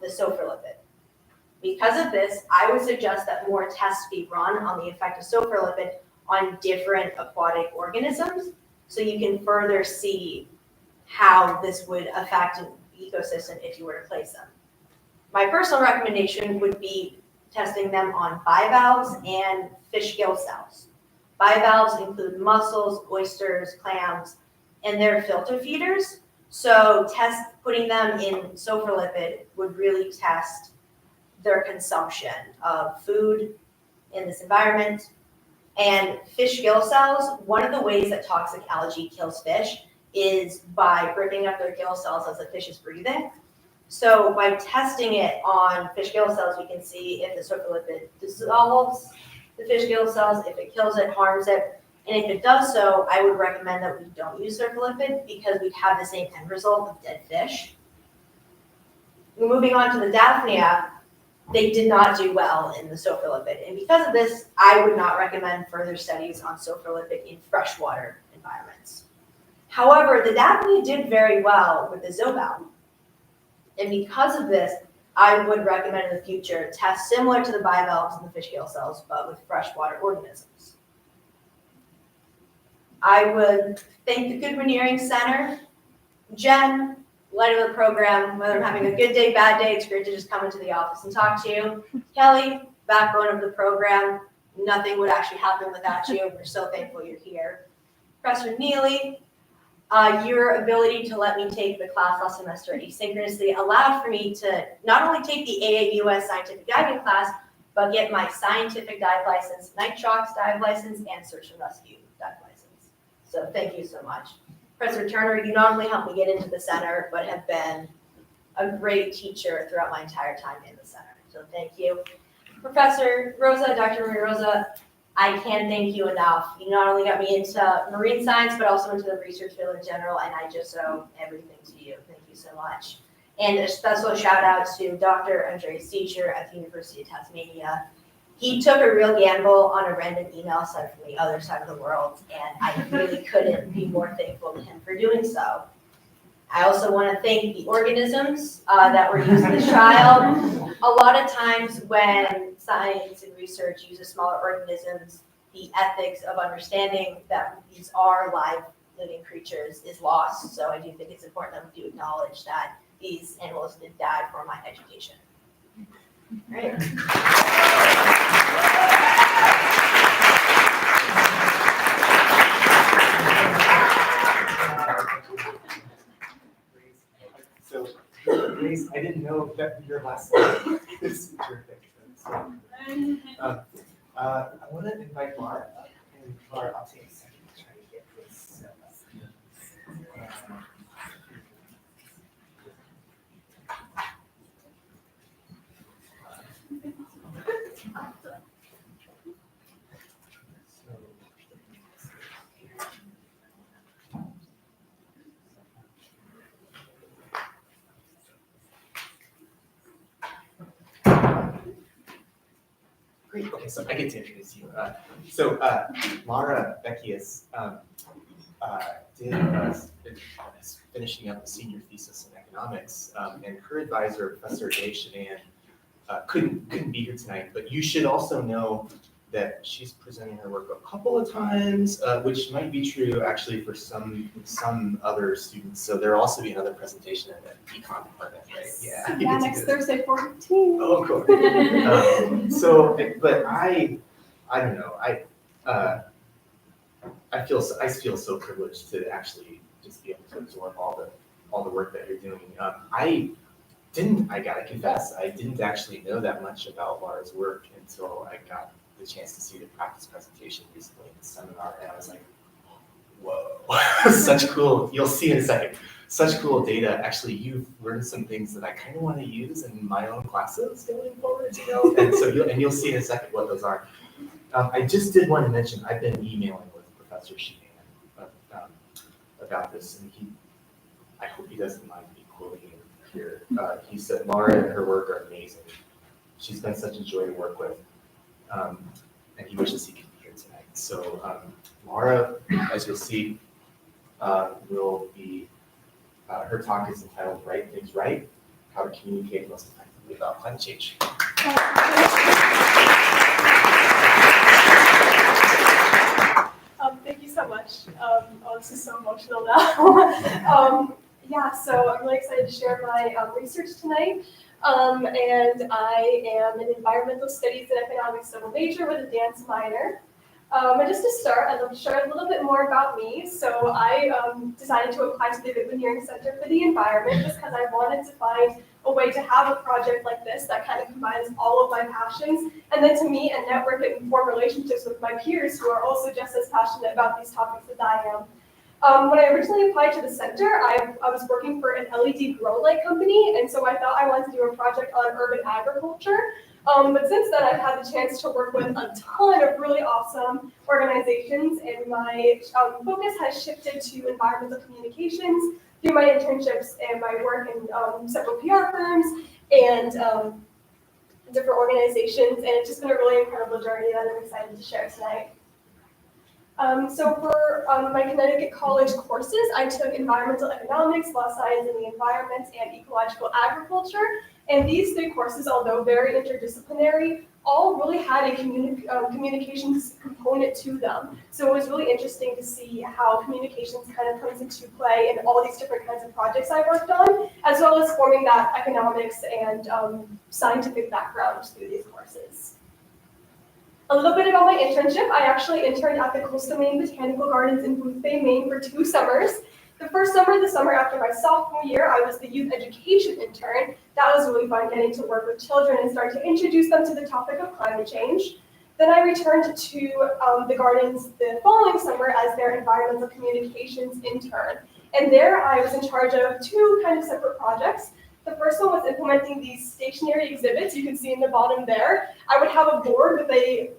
the sophrolipid. Because of this, I would suggest that more tests be run on the effect of sophrolipid on different aquatic organisms, so you can further see how this would affect an ecosystem if you were to place them. My personal recommendation would be testing them on bivalves and fish gill cells. Bivalves include mussels, oysters, clams, and they're filter feeders. So putting them in sophrolipid would really test their consumption of food in this environment. And fish gill cells, one of the ways that toxic algae kills fish is by ripping up their gill cells as the fish is breathing. So by testing it on fish gill cells, we can see if the sophrolipid dissolves the fish gill cells, if it kills it, harms it. And if it does so, I would recommend that we don't use sophrolipid because we'd have the same end result of dead fish. Moving on to the Daphnia, they did not do well in the sophrolipid. And because of this, I would not recommend further studies on sophrolipid in freshwater environments. However, the Daphnia did very well with the Zobel. And because of this, I would recommend in the future tests similar to the bivalves and the fish gill cells, but with freshwater organisms. I would thank the Goodwin-Niering Center, Jen, light of the program, whether I'm having a good day, bad day, it's great to just come into the office and talk to you. Kelly, backbone of the program, nothing would actually happen without you. We're so thankful you're here. Professor Neely, your ability to let me take the class last semester asynchronously allowed for me to not only take the AAUS scientific diving class, but get my scientific dive license, nitrox dive license, and search and rescue dive license. So thank you so much. Professor Turner, you not only helped me get into the center, but have been a great teacher throughout my entire time in the center. So thank you. Professor Rosa, Dr. Maria Rosa, I can't thank you enough. You not only got me into marine science, but also into the research field in general, and I just owe everything to you. Thank you so much. And a special shout out to Dr. Andre's teacher at the University of Tasmania. He took a real gamble on a random email sent from the other side of the world, and I really couldn't be more thankful to him for doing so. I also want to thank the organisms that were used in this trial. A lot of times when science and research uses smaller organisms, the ethics of understanding that these are live living creatures is lost. So I do think it's important that we do acknowledge that these animals did die for my education. All right. So, Grace, I didn't know that your last name is terrific. So, I want to invite Laura up, and Laura, I'll take a second to try to get this. Great. Okay, so I get to introduce you. Laura Beckius is finishing up a senior thesis in economics, and her advisor, Professor Dave Shadan, couldn't be here tonight. But you should also know that she's presenting her work a couple of times, which might be true actually for some other students. So there'll also be another presentation in the econ department, right? Yeah, next Thursday, 14. Oh, cool. But I don't know. I feel so privileged to actually just be able to absorb all the work that you're doing. I gotta confess, I didn't actually know that much about Laura's work until I got the chance to see the practice presentation recently in the seminar, and I was like, whoa, such cool, you'll see in a second, such cool data. Actually, you've learned some things that I kind of want to use in my own classes going forward, and so you'll see in a second what those are. I just did want to mention, I've been emailing with Professor Sheehan about this, and I hope he doesn't mind me quoting him here. He said, Laura and her work are amazing. She's been such a joy to work with. And he wishes he could be here tonight. So Laura, as you'll see, will be, her talk is entitled Right Things Right, How to Communicate Most Effectively About Climate Change. Thank you so much. This is so emotional now. So I'm really excited to share my research tonight. And I am an environmental studies and economics double major with a dance minor. And just to start, I'd love to share a little bit more about me. So I decided to apply to the Goodwin-Niering Center for the Environment just because I wanted to find a way to have a project like this that kind of combines all of my passions, and then to meet and network and form relationships with my peers who are also just as passionate about these topics as I am. When I originally applied to the center, I was working for an LED grow light company, and so I thought I wanted to do a project on urban agriculture. But since then, I've had the chance to work with a ton of really awesome organizations, and my focus has shifted to environmental communications through my internships and my work in several PR firms and different organizations, and it's just been a really incredible journey that I'm excited to share tonight. So for my Connecticut College courses, I took environmental economics, law science in the environment, and ecological agriculture. And these three courses, although very interdisciplinary, all really had a communications component to them. So it was really interesting to see how communications kind of comes into play in all these different kinds of projects I worked on, as well as forming that economics and scientific background through these courses. A little bit about my internship. I actually interned at the Coastal Maine Botanical Gardens in Booth Bay, Maine for 2 summers. The first summer, the summer after my sophomore year, I was the youth education intern. That was really fun, getting to work with children and start to introduce them to the topic of climate change. Then I returned to the gardens the following summer as their environmental communications intern. And there I was in charge of 2 kind of separate projects. The first one was implementing these stationary exhibits you can see in the bottom there. I would have a board with an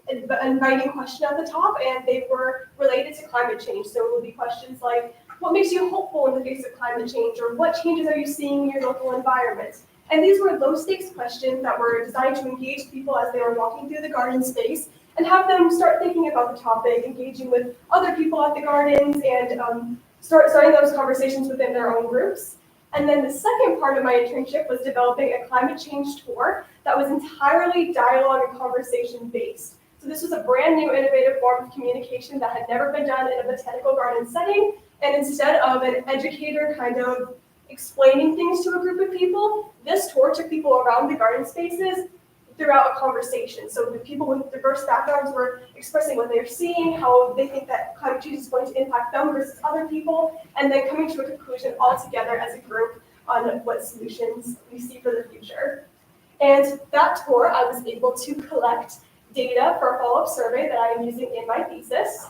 inviting question at the top, and they were related to climate change. So it would be questions like, what makes you hopeful in the face of climate change? Or what changes are you seeing in your local environment? And these were low stakes questions that were designed to engage people as they were walking through the garden space and have them start thinking about the topic, engaging with other people at the gardens, and starting those conversations within their own groups. And then the second part of my internship was developing a climate change tour that was entirely dialogue and conversation based. So this was a brand new innovative form of communication that had never been done in a botanical garden setting. And instead of an educator kind of explaining things to a group of people, this tour took people around the garden spaces throughout a conversation. So the people with diverse backgrounds were expressing what they're seeing, how they think that climate change is going to impact them versus other people, and then coming to a conclusion all together as a group on what solutions we see for the future. And that tour, I was able to collect data for a follow-up survey that I am using in my thesis.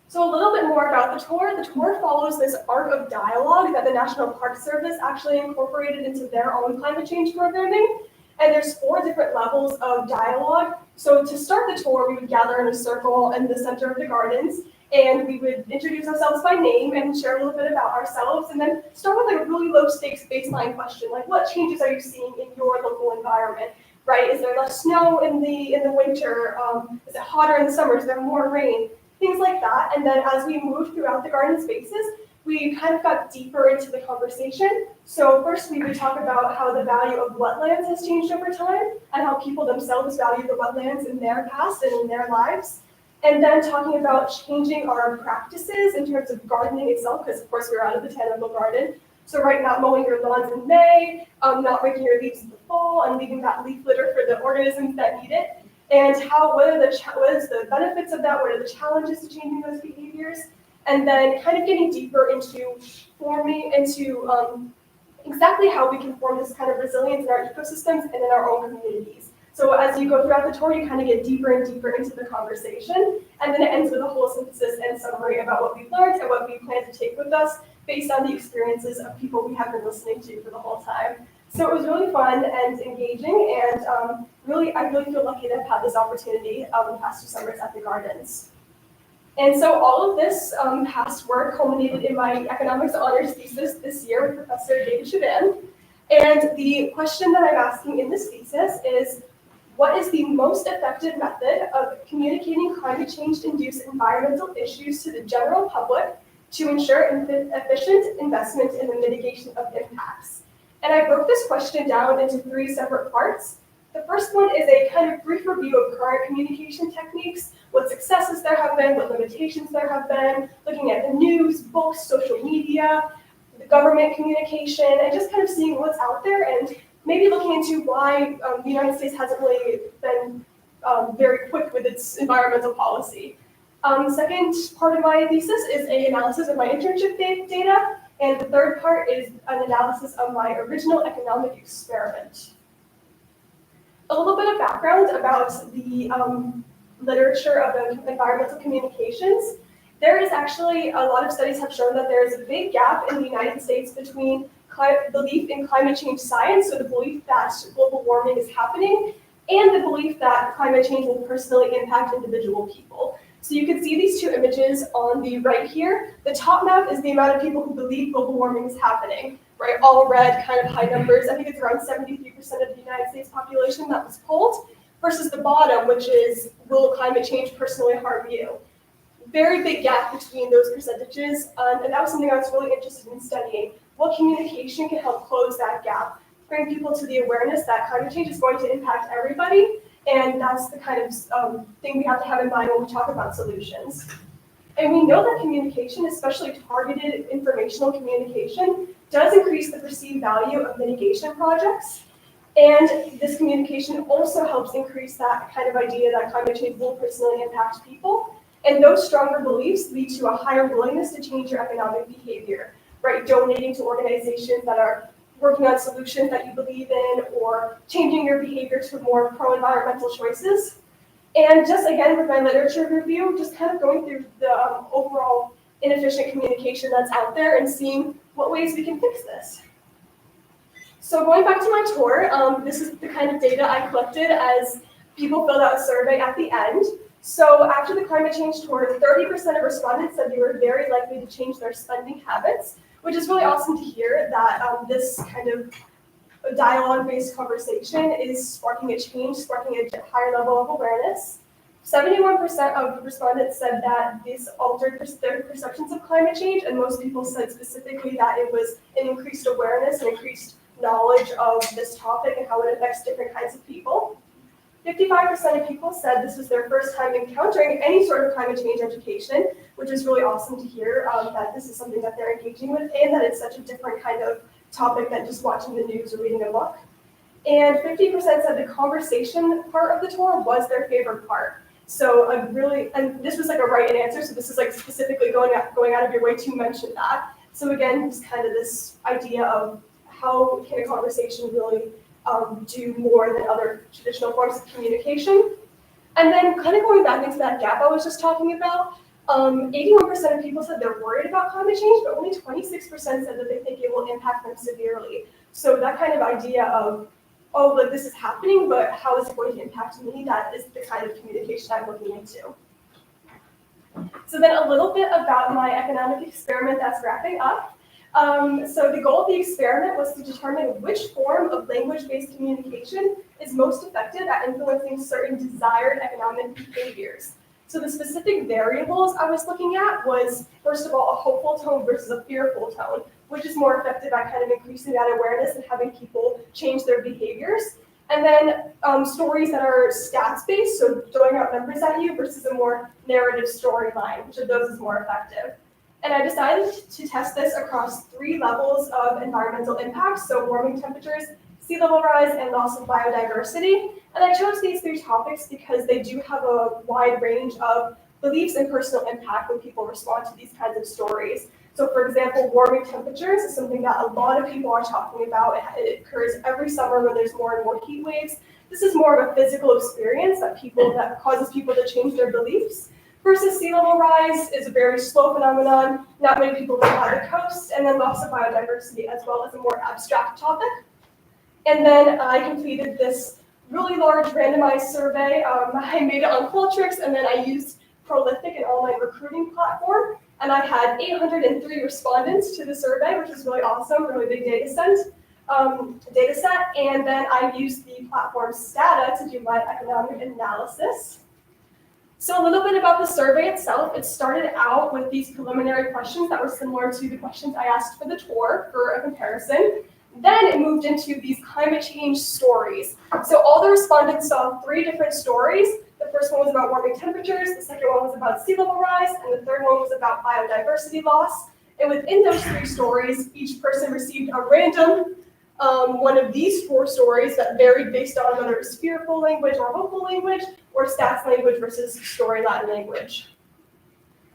So a little bit more about the tour. The tour follows this arc of dialogue that the National Park Service actually incorporated into their own climate change programming. And there's 4 different levels of dialogue. So to start the tour, we would gather in a circle in the center of the gardens, and we would introduce ourselves by name and share a little bit about ourselves, and then start with like a really low stakes baseline question, like what changes are you seeing in your local environment, right? Is there less snow in the winter? Is it hotter in the summer? Is there more rain? Things like that. And then as we moved throughout the garden spaces, we kind of got deeper into the conversation. So first we would talk about how the value of wetlands has changed over time and how people themselves value the wetlands in their past and in their lives. And then talking about changing our practices in terms of gardening itself, because of course we're out of the botanical garden. So not mowing your lawns in May, not raking your leaves in the fall, and leaving that leaf litter for the organisms that need it. And what is the benefits of that? What are the challenges to changing those behaviors? And then kind of getting deeper into exactly how we can form this kind of resilience in our ecosystems and in our own communities. So as you go throughout the tour, you kind of get deeper and deeper into the conversation, and then it ends with a whole synthesis and summary about what we've learned and what we plan to take with us based on the experiences of people we have been listening to for the whole time. So it was really fun and engaging, and I really feel lucky to have had this opportunity the past 2 summers at the gardens. And so all of this past work culminated in my economics honors thesis this year with Professor David Chauvin. And the question that I'm asking in this thesis is, what is the most effective method of communicating climate change-induced environmental issues to the general public to ensure efficient investment in the mitigation of impacts? And I broke this question down into 3 separate parts. The first one is a kind of brief review of current communication techniques, what successes there have been, what limitations there have been, looking at the news, books, social media, the government communication, and just kind of seeing what's out there and maybe looking into why the United States hasn't really been very quick with its environmental policy. Second part of my thesis is an analysis of my internship data, and the third part is an analysis of my original economic experiment. A little bit of background about the literature of environmental communications. There is actually a lot of studies have shown that there is a big gap in the United States between belief in climate change science, so the belief that global warming is happening, and the belief that climate change will personally impact individual people. So you can see these 2 images on the right here. The top map is the amount of people who believe global warming is happening, right? All red, kind of high numbers. I think it's around 73% of the United States population that was polled, versus the bottom, which is, will climate change personally harm you? Very big gap between those percentages, and that was something I was really interested in studying. What communication can help close that gap? Bring people to the awareness that climate change is going to impact everybody, and that's the kind of thing we have to have in mind when we talk about solutions. And we know that communication, especially targeted informational communication, does increase the perceived value of mitigation projects. And this communication also helps increase that kind of idea that climate change will personally impact people. And those stronger beliefs lead to a higher willingness to change your economic behavior, right? Donating to organizations that are working on solutions that you believe in, or changing your behavior to more pro-environmental choices. And just again, with my literature review, just kind of going through the overall inefficient communication that's out there and seeing what ways we can fix this. So going back to my tour, this is the kind of data I collected as people filled out a survey at the end. So after the climate change tour, 30% of respondents said they were very likely to change their spending habits, which is really awesome to hear that this kind of a dialogue-based conversation is sparking a change, sparking a higher level of awareness. 71% of respondents said that this altered their perceptions of climate change, and most people said specifically that it was an increased awareness and increased knowledge of this topic and how it affects different kinds of people. 55% of people said this was their first time encountering any sort of climate change education, which is really awesome to hear that this is something that they're engaging with and that it's such a different kind of topic than just watching the news or reading a book. And 50% said the conversation part of the tour was their favorite part. So and this was like a right answer, so this is like specifically going out of your way to mention that. So again, just kind of this idea of how can a conversation really do more than other traditional forms of communication. And then kind of going back into that gap I was just talking about, 81% of people said they're worried about climate change, but only 26% said that they think it will impact them severely. So that kind of idea of, oh, like this is happening, but how is it going to impact me? That is the kind of communication I'm looking into. So then a little bit about my economic experiment that's wrapping up. So the goal of the experiment was to determine which form of language-based communication is most effective at influencing certain desired economic behaviors. So the specific variables I was looking at was, first of all, a hopeful tone versus a fearful tone, which is more effective at kind of increasing that awareness and having people change their behaviors. And then stories that are stats-based, so throwing out numbers at you versus a more narrative storyline, which of those is more effective. And I decided to test this across 3 levels of environmental impacts, so warming temperatures, sea level rise, and loss of biodiversity. And I chose these 3 topics because they do have a wide range of beliefs and personal impact when people respond to these kinds of stories. So for example, warming temperatures is something that a lot of people are talking about. It occurs every summer when there's more and more heat waves. This is more of a physical experience that causes people to change their beliefs. Versus sea level rise is a very slow phenomenon. Not many people live by the coast, and then loss of biodiversity as well as a more abstract topic. And then I completed this really large randomized survey. I made it on Qualtrics, and then I used Prolific, an online recruiting platform. And I had 803 respondents to the survey, which is really awesome, really big data set. And then I used the platform's Stata to do my economic analysis. So a little bit about the survey itself. It started out with these preliminary questions that were similar to the questions I asked for the tour for a comparison. Then it moved into these climate change stories. So all the respondents saw 3 different stories. The first one was about warming temperatures, the second one was about sea level rise, and the third one was about biodiversity loss. And within those 3 stories, each person received a random one of these 4 stories that varied based on whether it was fearful language or hopeful language, or stats language versus story Latin language.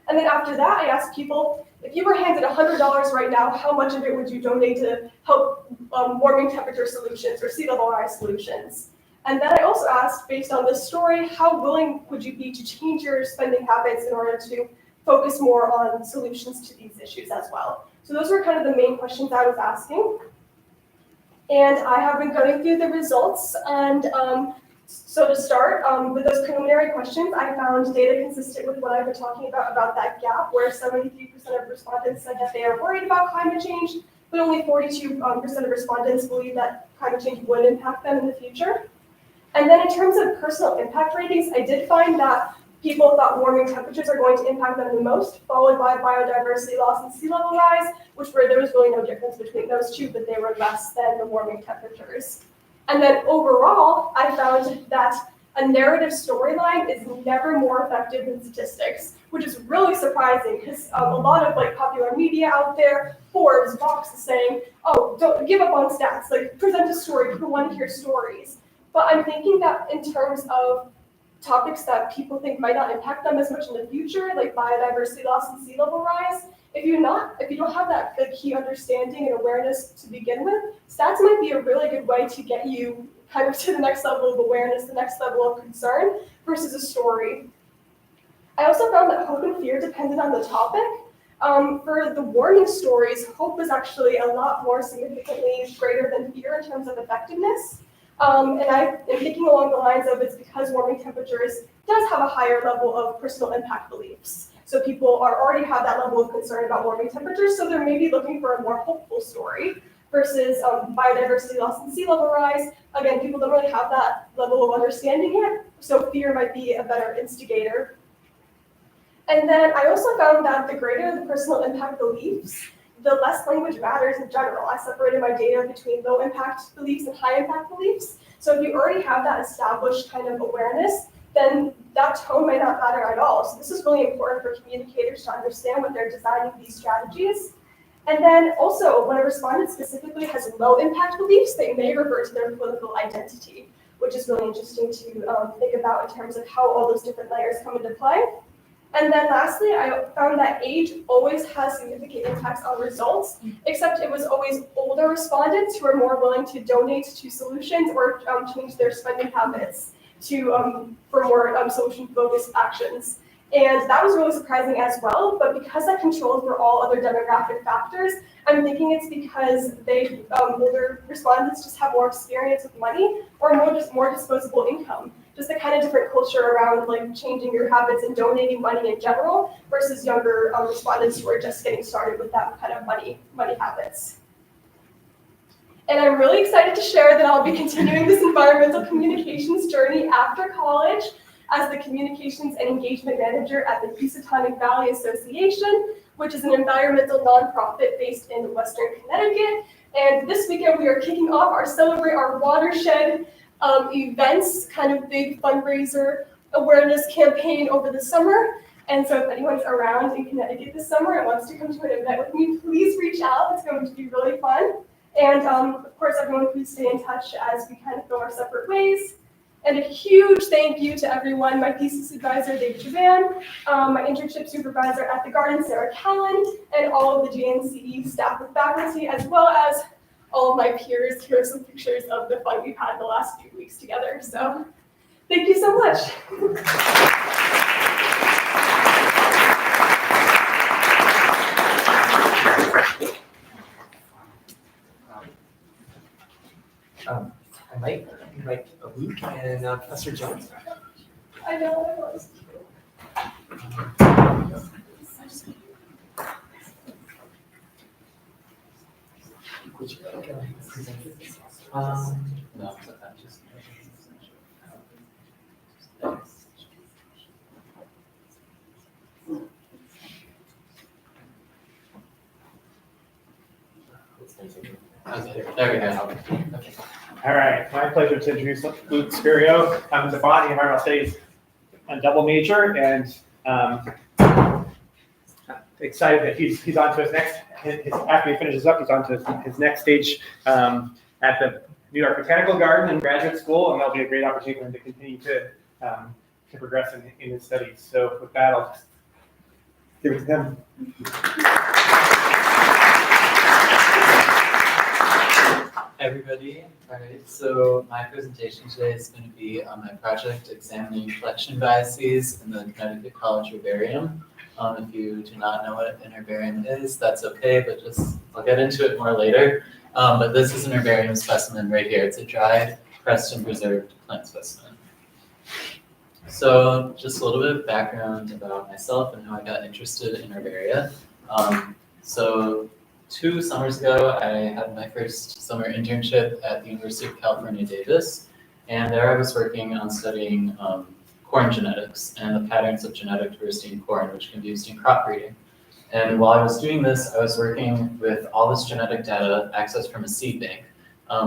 And then after that, I asked people, if you were handed $100 right now, how much of it would you donate to help warming temperature solutions or sea level rise solutions? And then I also asked, based on this story, how willing would you be to change your spending habits in order to focus more on solutions to these issues as well? So those were kind of the main questions I was asking. And I have been going through the results. And so to start, with those preliminary questions, I found data consistent with what I've been talking about that gap, where 73% of respondents said that they are worried about climate change, but only 42% of respondents believe that climate change would impact them in the future. And then in terms of personal impact ratings, I did find that people thought warming temperatures are going to impact them the most, followed by biodiversity loss and sea level rise, where there was really no difference between those 2, but they were less than the warming temperatures. And then overall, I found that a narrative storyline is never more effective than statistics, which is really surprising because a lot of popular media out there, Forbes, Vox is saying, oh, don't give up on stats, present a story, people want to hear stories. But I'm thinking that in terms of topics that people think might not impact them as much in the future, like biodiversity loss and sea level rise, if you don't have that good key understanding and awareness to begin with, stats might be a really good way to get you kind of to the next level of awareness, the next level of concern versus a story. I also found that hope and fear depended on the topic. For the warning stories, hope is actually a lot more significantly greater than fear in terms of effectiveness. And I am thinking along the lines of it's because warming temperatures does have a higher level of personal impact beliefs. So people already have that level of concern about warming temperatures, so they're maybe looking for a more hopeful story. versus biodiversity loss and sea level rise. Again, people don't really have that level of understanding yet, so fear might be a better instigator. And then I also found that the greater the personal impact beliefs, the less language matters in general. I separated my data between low impact beliefs and high impact beliefs. So if you already have that established kind of awareness, then that tone might not matter at all. So this is really important for communicators to understand when they're designing these strategies. And then also, when a respondent specifically has low impact beliefs, they may revert to their political identity, which is really interesting to think about in terms of how all those different layers come into play. And then lastly, I found that age always has significant impacts on results, except it was always older respondents who are more willing to donate to solutions or change their spending habits to for more solution-focused actions. And that was really surprising as well, but because that controlled for all other demographic factors, I'm thinking it's because they older respondents just have more experience with money or more disposable income. Just the kind of different culture around like changing your habits and donating money in general versus younger respondents who are just getting started with that kind of money habits. And I'm really excited to share that I'll be continuing this environmental communications journey after college as the Communications and Engagement Manager at the Housatonic Valley Association, which is an environmental nonprofit based in Western Connecticut. And this weekend we are kicking off our Celebrate Our Watershed events, kind of big fundraiser awareness campaign over the summer. And so if anyone's around in Connecticut this summer and wants to come to an event with me, please reach out. It's going to be really fun. And of course, everyone please stay in touch as we kind of go our separate ways. And a huge thank you to everyone, my thesis advisor, David Javan, my internship supervisor at the Garden, Sarah Callan, and all of the GNCE staff and faculty, as well as all of my peers. Here are some pictures of the fun we've had the last few weeks together. So thank you so much. I might invite Luke and Professor Jones. I know I was. Would you like to present this? No, just. Okay, there we go. Okay. All right, my pleasure to introduce Luke Spirio. I'm the Botany and Environmental Studies double major, and excited that he's on to his next. After he finishes up, he's on to his next stage at the New York Botanical Garden in graduate school, and that'll be a great opportunity for him to continue to progress in his studies. So with that, I'll just give it to him. Everybody, all right, so my presentation today is going to be on my project examining collection biases in the Connecticut College Herbarium. If you do not know what an herbarium is, that's okay, but I'll get into it more later. But this is an herbarium specimen right here. It's a dried, pressed, and preserved plant specimen. So just a little bit of background about myself and how I got interested in herbaria. So 2 summers ago, I had my first summer internship at the University of California, Davis, and there I was working on studying corn genetics and the patterns of genetic diversity in corn, which can be used in crop breeding. And while I was doing this, I was working with all this genetic data accessed from a seed bank,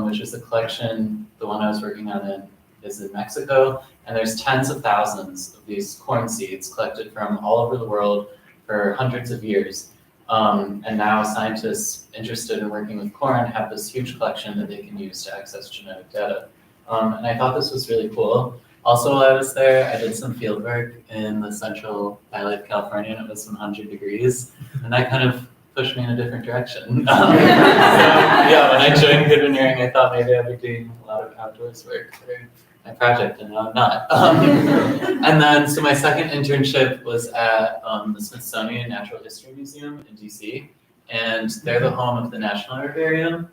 which is a collection. The one I was working on is in Mexico, and there's tens of thousands of these corn seeds collected from all over the world for hundreds of years. And now scientists interested in working with corn have this huge collection that they can use to access genetic data. And I thought this was really cool. Also, while I was there, I did some field work in the central valley of California, and it was 100 degrees, and that kind of pushed me in a different direction. So, yeah, when I joined Goodwin-Niering, I thought maybe I'd be doing a lot of outdoors work for my project, and now I'm not. And then, so my second internship was at the Smithsonian Natural History Museum in DC, and they're the home of the National Herbarium,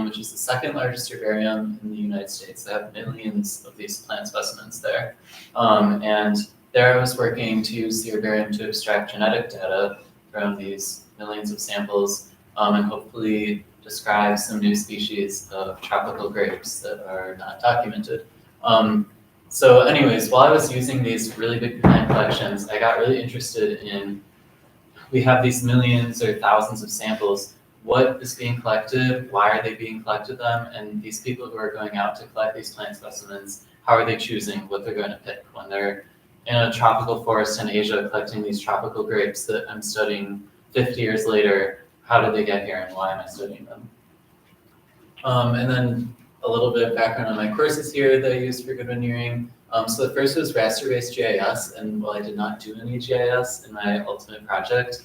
which is the second largest herbarium in the United States. They have millions of these plant specimens there. And there I was working to use the herbarium to extract genetic data from these millions of samples and hopefully describe some new species of tropical grapes that are not documented. So anyways, while I was using these really big plant collections, I got really interested in, we have these millions or thousands of samples. What is being collected? Why are they being collected them? And these people who are going out to collect these plant specimens, how are they choosing what they're going to pick when they're in a tropical forest in Asia collecting these tropical grapes that I'm studying 50 years later? How did they get here and why am I studying them? And then a little bit of background on my courses here that I used for Goodwin-Niering. So the first was raster-based GIS, and while I did not do any GIS in my ultimate project,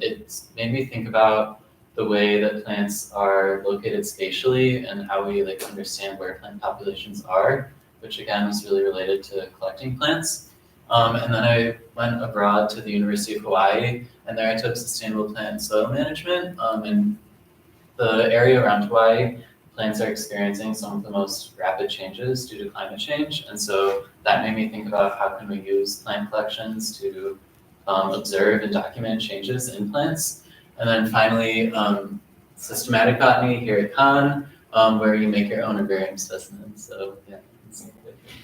it made me think about the way that plants are located spatially and how we understand where plant populations are, which again was really related to collecting plants. And then I went abroad to the University of Hawaii, and there I took sustainable plant and soil management. In the area around Hawaii, plants are experiencing some of the most rapid changes due to climate change. And so that made me think about how can we use plant collections to observe and document changes in plants. And then finally, systematic botany here at Khan, where you make your own herbarium specimens. So yeah, let's see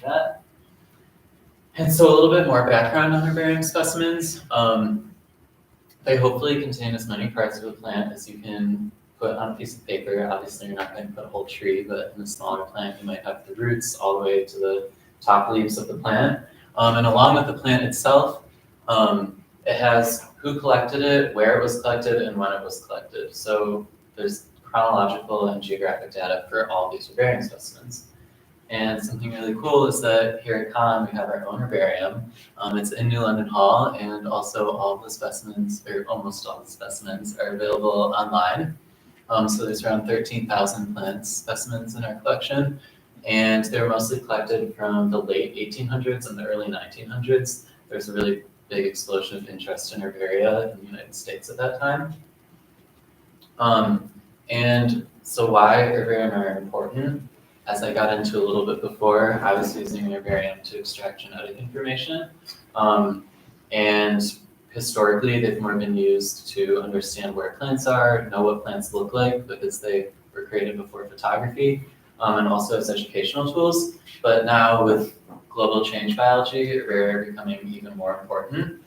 that. And so a little bit more background on herbarium specimens. They hopefully contain as many parts of a plant as you can put on a piece of paper. Obviously, you're not going to put a whole tree, but in a smaller plant, you might have the roots all the way to the top leaves of the plant. And along with the plant itself, it has who collected it, where it was collected, and when it was collected. So there's chronological and geographic data for all these herbarium specimens. And something really cool is that here at Khan, we have our own herbarium. It's in New London Hall, and also all the specimens, or almost all the specimens, are available online. So there's around 13,000 plant specimens in our collection, and they were mostly collected from the late 1800s and the early 1900s. There's a really big explosion of interest in herbaria in the United States at that time. And so why herbarium are important? As I got into a little bit before, I was using an herbarium to extract genetic information. And historically, they've more been used to understand where plants are, know what plants look like, because they were created before photography, and also as educational tools. But now with global change biology, herbaria are becoming even more important.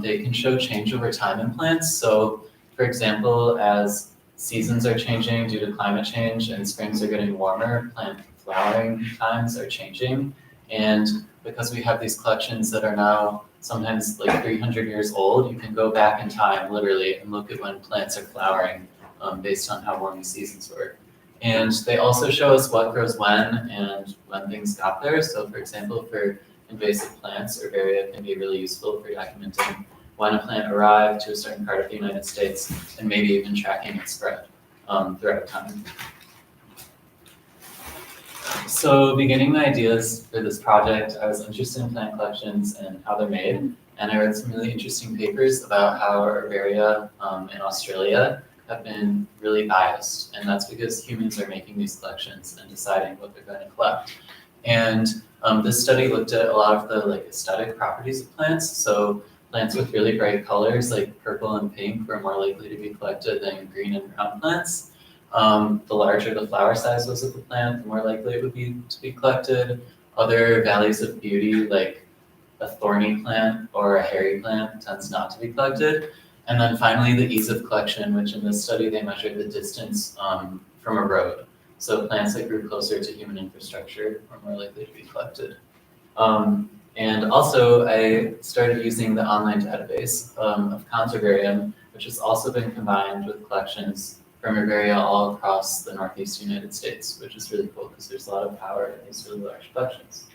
They can show change over time in plants. So for example, as seasons are changing due to climate change and springs are getting warmer, plant flowering times are changing. And because we have these collections that are now sometimes 300 years old, you can go back in time literally and look at when plants are flowering based on how warm the seasons were. And they also show us what grows when and when things got there. So for example, for invasive plants, herbaria can be really useful for documenting when a plant arrived to a certain part of the United States and maybe even tracking its spread throughout time. So beginning my ideas for this project, I was interested in plant collections and how they're made. And I read some really interesting papers about how herbaria in Australia have been really biased. And that's because humans are making these collections and deciding what they're going to collect. And this study looked at a lot of the aesthetic properties of plants. So plants with really bright colors like purple and pink were more likely to be collected than green and brown plants. The larger the flower size was of the plant, the more likely it would be to be collected. Other values of beauty, like a thorny plant or a hairy plant, tends not to be collected. And then finally, the ease of collection, which in this study, they measured the distance from a road. So plants that grew closer to human infrastructure are more likely to be collected. And also, I started using the online database of Khan's herbarium, which has also been combined with collections from herbaria all across the Northeast United States, which is really cool because there's a lot of power in these really large collections.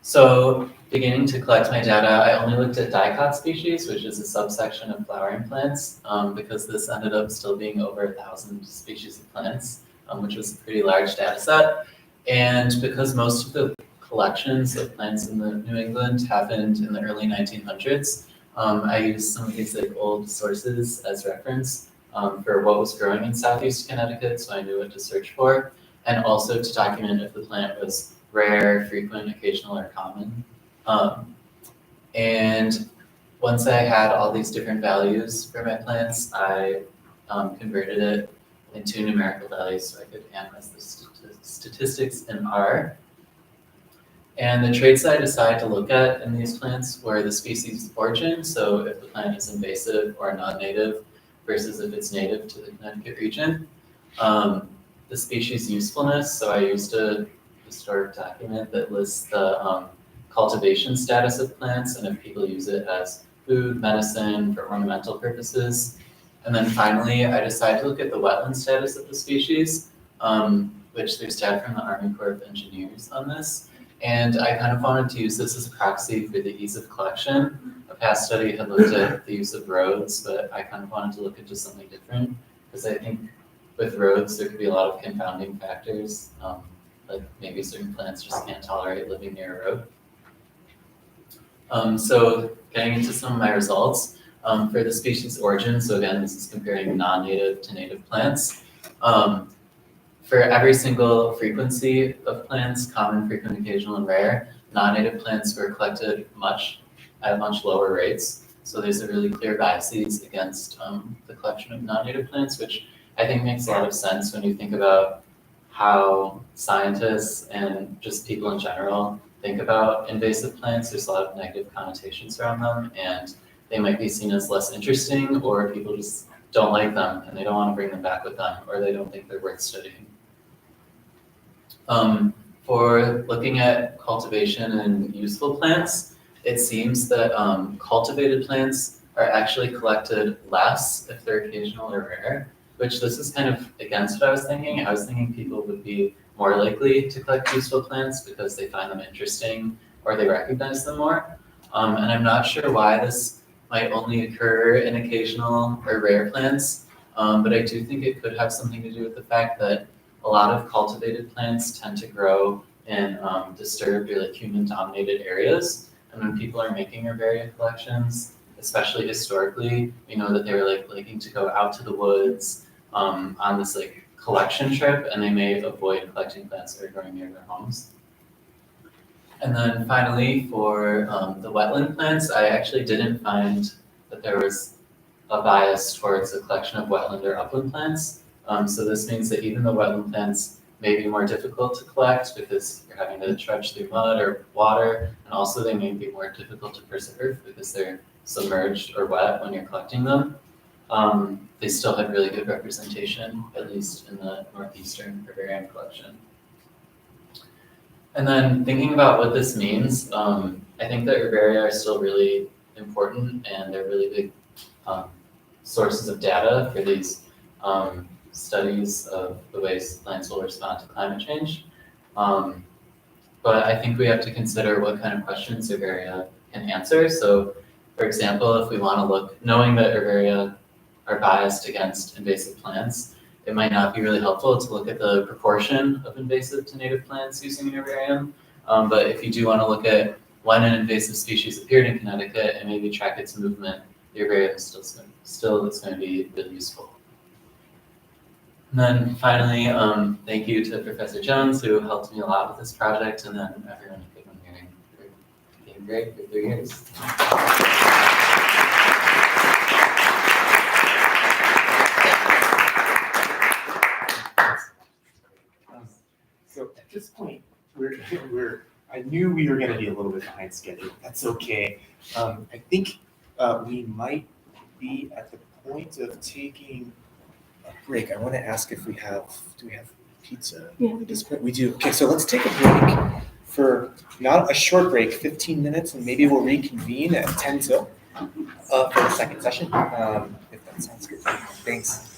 So beginning to collect my data, I only looked at dicot species, which is a subsection of flowering plants, because this ended up still being over 1,000 species of plants, which was a pretty large data set. And because most of the collections of plants in the New England happened in the early 1900s, I used some of these old sources as reference for what was growing in Southeast Connecticut, so I knew what to search for, and also to document if the plant was rare, frequent, occasional, or common. And once I had all these different values for my plants, I converted it into numerical values so I could analyze the statistics in R. And the traits I decided to look at in these plants were the species origin, so if the plant is invasive or non-native versus if it's native to the Connecticut region. The species usefulness, so I used a historic document that lists the cultivation status of plants and if people use it as food, medicine, for ornamental purposes. And then finally, I decided to look at the wetland status of the species, which there's data from the Army Corps of Engineers on this. And I kind of wanted to use this as a proxy for the ease of collection. A past study had looked at the use of roads, but I kind of wanted to look into something different because I think with roads, there could be a lot of confounding factors, like maybe certain plants just can't tolerate living near a road. So getting into some of my results, for the species origin, so again, this is comparing non-native to native plants. For every single frequency of plants, common, frequent, occasional, and rare, non-native plants were collected at much lower rates. So there's a really clear biases against the collection of non-native plants, which I think makes a lot of sense when you think about how scientists and just people in general think about invasive plants. There's a lot of negative connotations around them, and they might be seen as less interesting, or people just don't like them and they don't want to bring them back with them, or they don't think they're worth studying. For looking at cultivation and useful plants, it seems that cultivated plants are actually collected less if they're occasional or rare, which this is kind of against what I was thinking. I was thinking people would be more likely to collect useful plants because they find them interesting or they recognize them more. And I'm not sure why this might only occur in occasional or rare plants, but I do think it could have something to do with the fact that a lot of cultivated plants tend to grow in disturbed or like human-dominated areas. And when people are making herbaria collections, especially historically, we know that they were like liking to go out to the woods on this like collection trip, and they may avoid collecting plants that are growing near their homes. And then finally, for the wetland plants, I actually didn't find that there was a bias towards the collection of wetland or upland plants. So this means that even though wetland plants may be more difficult to collect because you're having to trudge through mud or water, and also they may be more difficult to preserve because they're submerged or wet when you're collecting them, they still had really good representation, at least in the northeastern herbarium collection. And then thinking about what this means, I think that herbaria are still really important and they're really big sources of data for these studies of the ways plants will respond to climate change. But I think we have to consider what kind of questions herbaria can answer. So for example, if we want to look, knowing that herbaria are biased against invasive plants, it might not be really helpful to look at the proportion of invasive to native plants using an herbarium. But if you do want to look at when an invasive species appeared in Connecticut and maybe track its movement, the herbarium is still going to be really useful. And then finally, thank you to Professor Jones, who helped me a lot with this project, and then everyone at Goodwin-Niering for being great for 3 years. So at this point, I knew we were going to be a little bit behind schedule. That's okay. I think we might be at the point of taking a break. I want to ask if do we have pizza at this point? We do. Okay, so let's take a break for not a short break, 15 minutes, and maybe we'll reconvene at 10 till for the second session, if that sounds good. Thanks.